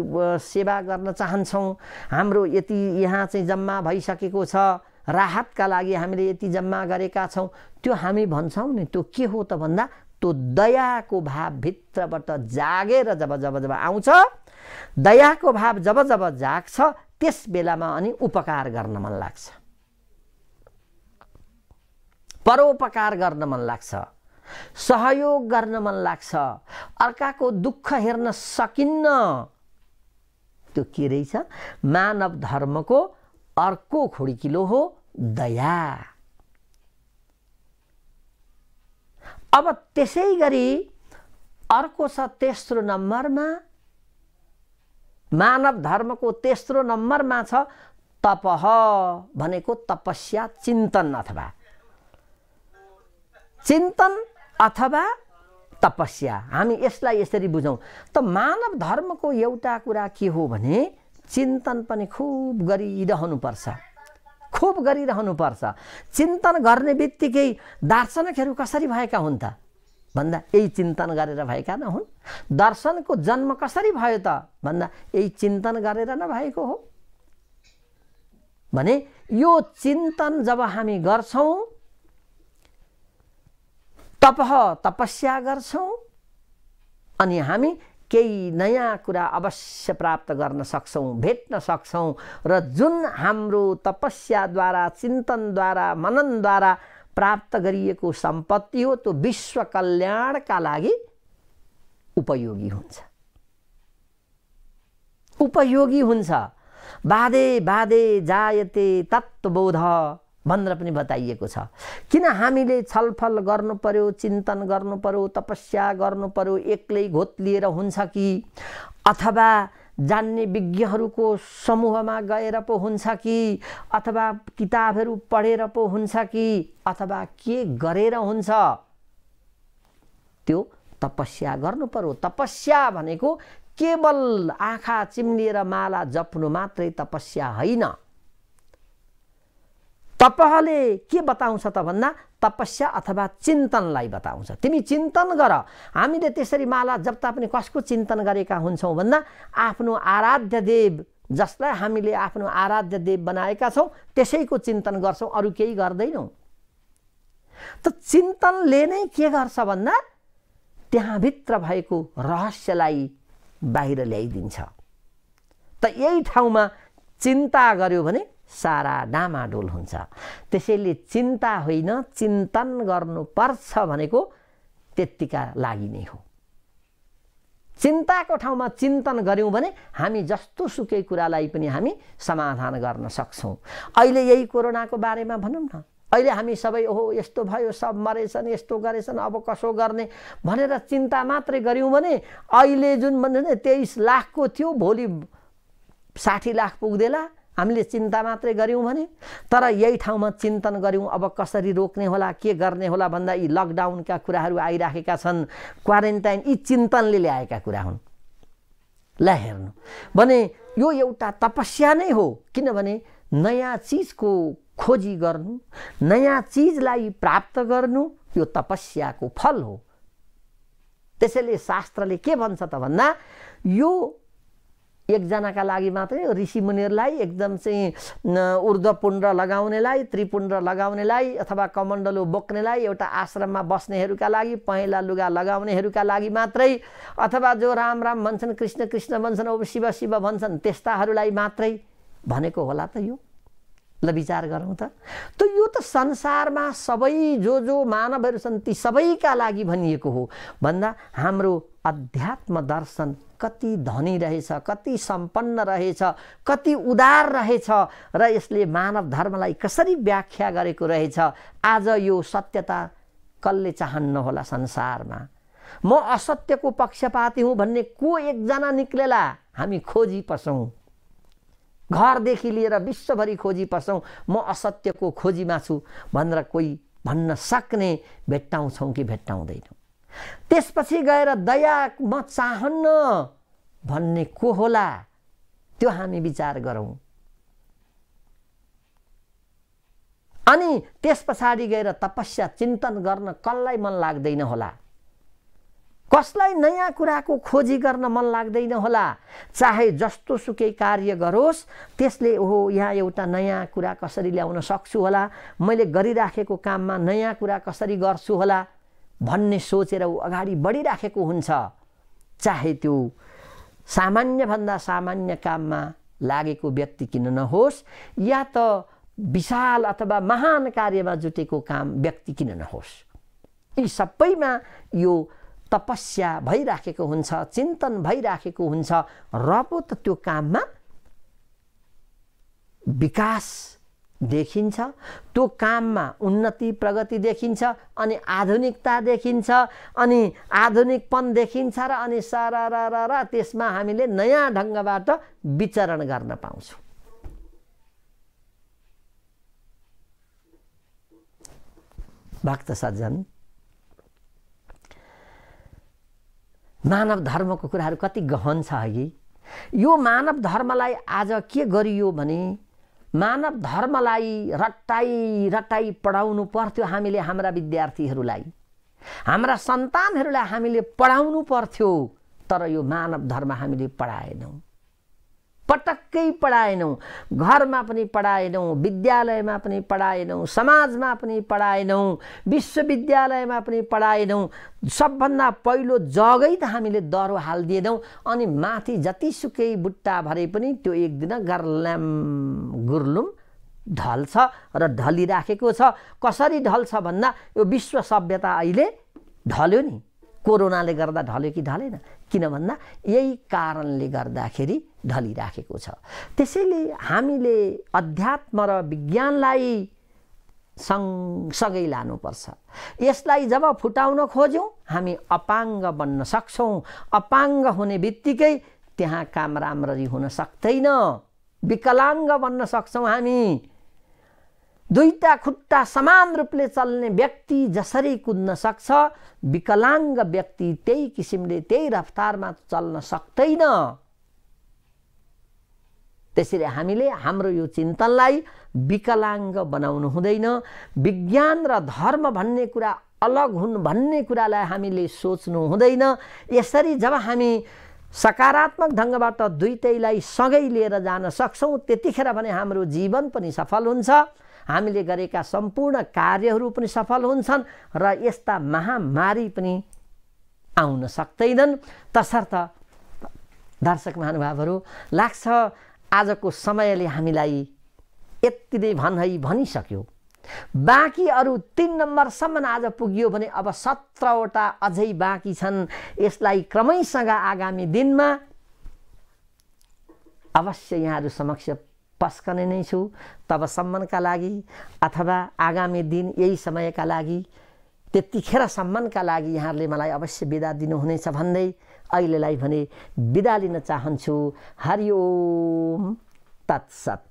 सेवा गर्न चाहन्छौँ। हाम्रो यति यहाँ चाहिँ जम्मा भइसकेको छ, राहतका लागि हामीले यति जम्मा गरेका छौँ। त्यो हामी भन्छौँ नि, त्यो के हो त भन्दा त्यो दयाको भाव भित्रबाट जागेर जब आउँछ, दयाको भाव जब जाग्छ त्यस बेलामा अनि उपकार गर्न मन लाग्छ, परोपकार गर्न मन लाग्छ, सहयोग गर्न मन लाग्छ, अर्काको दुःख हेर्न सकिन्न। त्यो के रहेछ? मानव धर्मको अर्को खुड्किलो हो दया। अब त्यसै गरी अर्को छ तेस्रो नम्बरमा, मानव धर्मको तेस्रो नम्बरमा छ तपह भनेको तपस्या, चिन्तन अथवा तपस्या। हामी यसलाई यसरी बुझौँ त मानव धर्मको एउटा कुरा के हो भने चिन्तन पनि खुब गरिरहनुपर्छ। चिन्तन गर्ने बित्तिकै दार्शनिकहरू कसरी भएका हुन् त भन्दा यही चिन्तन गरेर भएका नहुन्। दर्शनको जन्म कसरी भयो त भन्दा यही चिन्तन गरेर नभएको हो। भने यो चिन्तन जब हामी गर्छौँ, तपस्या गर्छौँ, अनि हामी केही नयाँ कुरा अवश्य प्राप्त गर्न सक्छौँ, भेट्न सक्छौँ। र जुन हाम्रो तपस्याद्वारा, चिन्तनद्वारा, मननद्वारा प्राप्त गरिएको सम्पत्ति हो त्यो विश्व कल्याणका लागि उपयोगी हुन्छ। बाधे बाधे जायते तत्त्वबोध भनेर पनि बताइएको छ। किन हामीले छलफल गर्नु पर्यो, चिन्तन गर्नु पर्यो, तपस्या गर्नु पर्यो? एक्लै घोत्लिएर हुन्छ कि अथवा जान्ने विज्ञहरूको समूहमा गएर पो हुन्छ कि अथवा किताबहरू पढेर पो हुन्छ कि अथवा के गरेर हुन्छ? त्यो तपस्या गर्नु पर्यो। तपस्या भनेको केवल आँखा चिम्लिएर माला जप्नु मात्रै तपस्या होइन। तपहले के बताउँछ त भन्दा तपस्या अथवा चिन्तनलाई बताउँछ। तिमी चिन्तन गर। हामीले त्यसरी माला जप्ता पनि कसको चिन्तन गरेका हुन्छौँ भन्दा आफ्नो आराध्य देव, जसलाई हामीले आफ्नो आराध्य देव बनाएका छौँ त्यसैको चिन्तन गर्छौँ, अरू केही गर्दैनौँ। त चिन्तनले नै के गर्छ भन्दा त्यहाँभित्र भएको रहस्यलाई बाहिर ल्याइदिन्छ। त यही ठाउँमा चिन्ता गर्यो भने सारा डामाडोल हुन्छ। त्यसैले चिन्ता होइन चिन्तन गर्नुपर्छ भनेको त्यत्तिका लागि नै हो। चिन्ताको ठाउँमा चिन्तन गऱ्यौँ भने हामी जस्तो सुकै कुरालाई पनि हामी समाधान गर्न सक्छौँ। अहिले यही कोरोनाको बारेमा भनौँ न, अहिले हामी सबै ओहो यस्तो भयो, सब मरेछन्, यस्तो गरेछन्, अब कसो गर्ने भनेर चिन्ता मात्रै गऱ्यौँ भने अहिले जुन भन्ने 23 लाखको थियो भोलि 60 लाख पुग्देला, हामीले चिन्ता मात्रै गऱ्यौँ भने। तर यही ठाउँमा चिन्तन गऱ्यौँ अब कसरी रोक्ने होला, के गर्ने होला भन्दा यी लकडाउनका कुराहरू आइराखेका छन्, क्वारेन्टाइन, यी चिन्तनले ल्याएका कुरा हुन्। ल हेर्नु भने यो एउटा तपस्या नै हो। किनभने नयाँ चिजको खोजी गर्नु, नयाँ चिजलाई प्राप्त गर्नु यो तपस्याको फल हो। त्यसैले शास्त्रले के भन्छ त भन्दा यो एकजनाका लागि मात्रै, ऋषि मुनिहरूलाई एकदम चाहिँ ऊर्ध्वपुण्ड लगाउनेलाई, त्रिपुण्ड लगाउनेलाई अथवा कमण्डलो बोक्नेलाई, एउटा आश्रममा बस्नेहरूका लागि, पहेँला लुगा लगाउनेहरूका लागि मात्रै, अथवा जो राम राम भन्छन्, कृष्ण कृष्ण भन्छन्, अब शिव शिव भन्छन् त्यस्ताहरूलाई मात्रै भनेको होला त यो? ल विचार गरौँ त। यो त संसारमा सबै जो मानवहरू छन् ती सबैका लागि भनिएको हो भन्दा हाम्रो अध्यात्म दर्शन कति धनी रहेछ, कति सम्पन्न रहेछ, कति उदार रहेछ र यसले मानव धर्मलाई कसरी व्याख्या गरेको रहेछ। आज यो सत्यता कसले चाहन्न होला संसारमा? म असत्यको पक्षपाती हुँ भन्ने को एकजना निक्लेला हामी खोजी पसौँ, घरदेखि लिएर विश्वभरि खोजी पसौँ म असत्यको खोजीमा छु भनेर कोही भन्न सक्ने भेट्टाउँछौँ कि भेट्टाउँदैनौँ? त्यसपछि गएर दया म चाहन्न भन्ने को होला त्यो हामी विचार गरौँ। अनि त्यस पछाडि गएर तपस्या चिन्तन गर्न कसलाई मन लाग्दैन होला? कसलाई नयाँ कुराको खोजी गर्न मन लाग्दैन होला? चाहे जस्तो सुकै कार्य गरोस् त्यसले ओहो यहाँ एउटा नयाँ कुरा कसरी ल्याउन सक्छु होला, मैले गरिराखेको काममा नयाँ कुरा कसरी गर्छु होला भन्ने सोचेर ऊ अगाडि बढिराखेको हुन्छ। चाहे त्यो सामान्यभन्दा सामान्य काममा लागेको व्यक्ति किन नहोस् या त विशाल अथवा महान कार्यमा जुटेको काम व्यक्ति किन नहोस्, यी सबैमा यो तपस्या भइराखेको हुन्छ, चिन्तन भइराखेको हुन्छ र पो त त्यो काममा विकास देखिन्छ, त्यो काममा उन्नति प्रगति देखिन्छ, अनि आधुनिकता देखिन्छ, अनि आधुनिकपन देखिन्छ र अनि सारा त्यसमा हामीले नयाँ ढङ्गबाट विचरण गर्न पाउँछौँ। भक्त सज्जन, मानव धर्मको कुराहरू कति गहन छ कि? यो मानव धर्मलाई आज के गरियो भने मानव धर्मलाई रटाई पढाउनु पर्थ्यो हामीले, हाम्रा विद्यार्थीहरूलाई, हाम्रा सन्तानहरूलाई हामीले पढाउनु पर्थ्यो। तर यो मानव धर्म हामीले पढाएनौँ, पटक्कै पढाएनौँ। घरमा पनि पढाएनौँ, विद्यालयमा पनि पढाएनौँ, समाजमा पनि पढाएनौँ, विश्वविद्यालयमा पनि पढाएनौँ। सबभन्दा पहिलो जगै त हामीले दह्रो हालिदिएनौँ। अनि माथि जतिसुकै बुट्टा भरे पनि त्यो एक दिन गर्ल्याम गुर्लुम ढल्छ र ढलिराखेको छ। कसरी ढल्छ भन्दा यो विश्व सभ्यता अहिले ढल्यो नि, कोरोनाले गर्दा ढल्यो कि ढलेन? किन भन्दा यही कारणले गर्दाखेरि ढलिराखेको छ। त्यसैले हामीले अध्यात्म र विज्ञानलाई सँगसँगै लानुपर्छ। यसलाई जब फुटाउन खोज्यौँ हामी अपाङ्ग बन्न सक्छौँ। अपाङ्ग हुने बित्तिकै त्यहाँ काम राम्ररी हुन सक्दैन, विकलाङ्ग बन्न सक्छौँ हामी। दुईटा खुट्टा समान रूपले चल्ने व्यक्ति जसरी कुद्न सक्छ, विकलाङ्ग व्यक्ति त्यही किसिमले त्यही रफ्तारमा चल्न सक्दैन। त्यसैले हामीले हाम्रो यो चिन्तनलाई विकलाङ्ग बनाउनु हुँदैन। विज्ञान र धर्म भन्ने कुरा अलग हुन् भन्ने कुरालाई हामीले सोच्नु हुँदैन। यसरी जब हामी सकारात्मक ढङ्गबाट दुईटैलाई सँगै लिएर जान सक्छौँ, त्यतिखेर भने हाम्रो जीवन पनि सफल हुन्छ, हामीले गरेका सम्पूर्ण कार्यहरू पनि सफल हुन्छन् र यस्ता महामारी पनि आउन सक्दैनन्। तसर्थ दर्शक महानुभावहरू, लाग्छ आजको समयले हामीलाई यति नै भनिसक्यो। बाँकी अरू 3 नम्बरसम्म आज पुग्यो भने अब 17वटा अझै बाँकी छन्। यसलाई क्रमैसँग आगामी दिनमा अवश्य यहाँहरू समक्ष पस्कने नै छु। तबसम्मका लागि अथवा आगामी दिन यही समयका लागि, त्यतिखेरसम्मका लागि यहाँहरूले मलाई अवश्य बिदा दिनुहुनेछ भन्दै अहिलेलाई भने बिदा लिन चाहन्छु। हरि ओम तत्सत।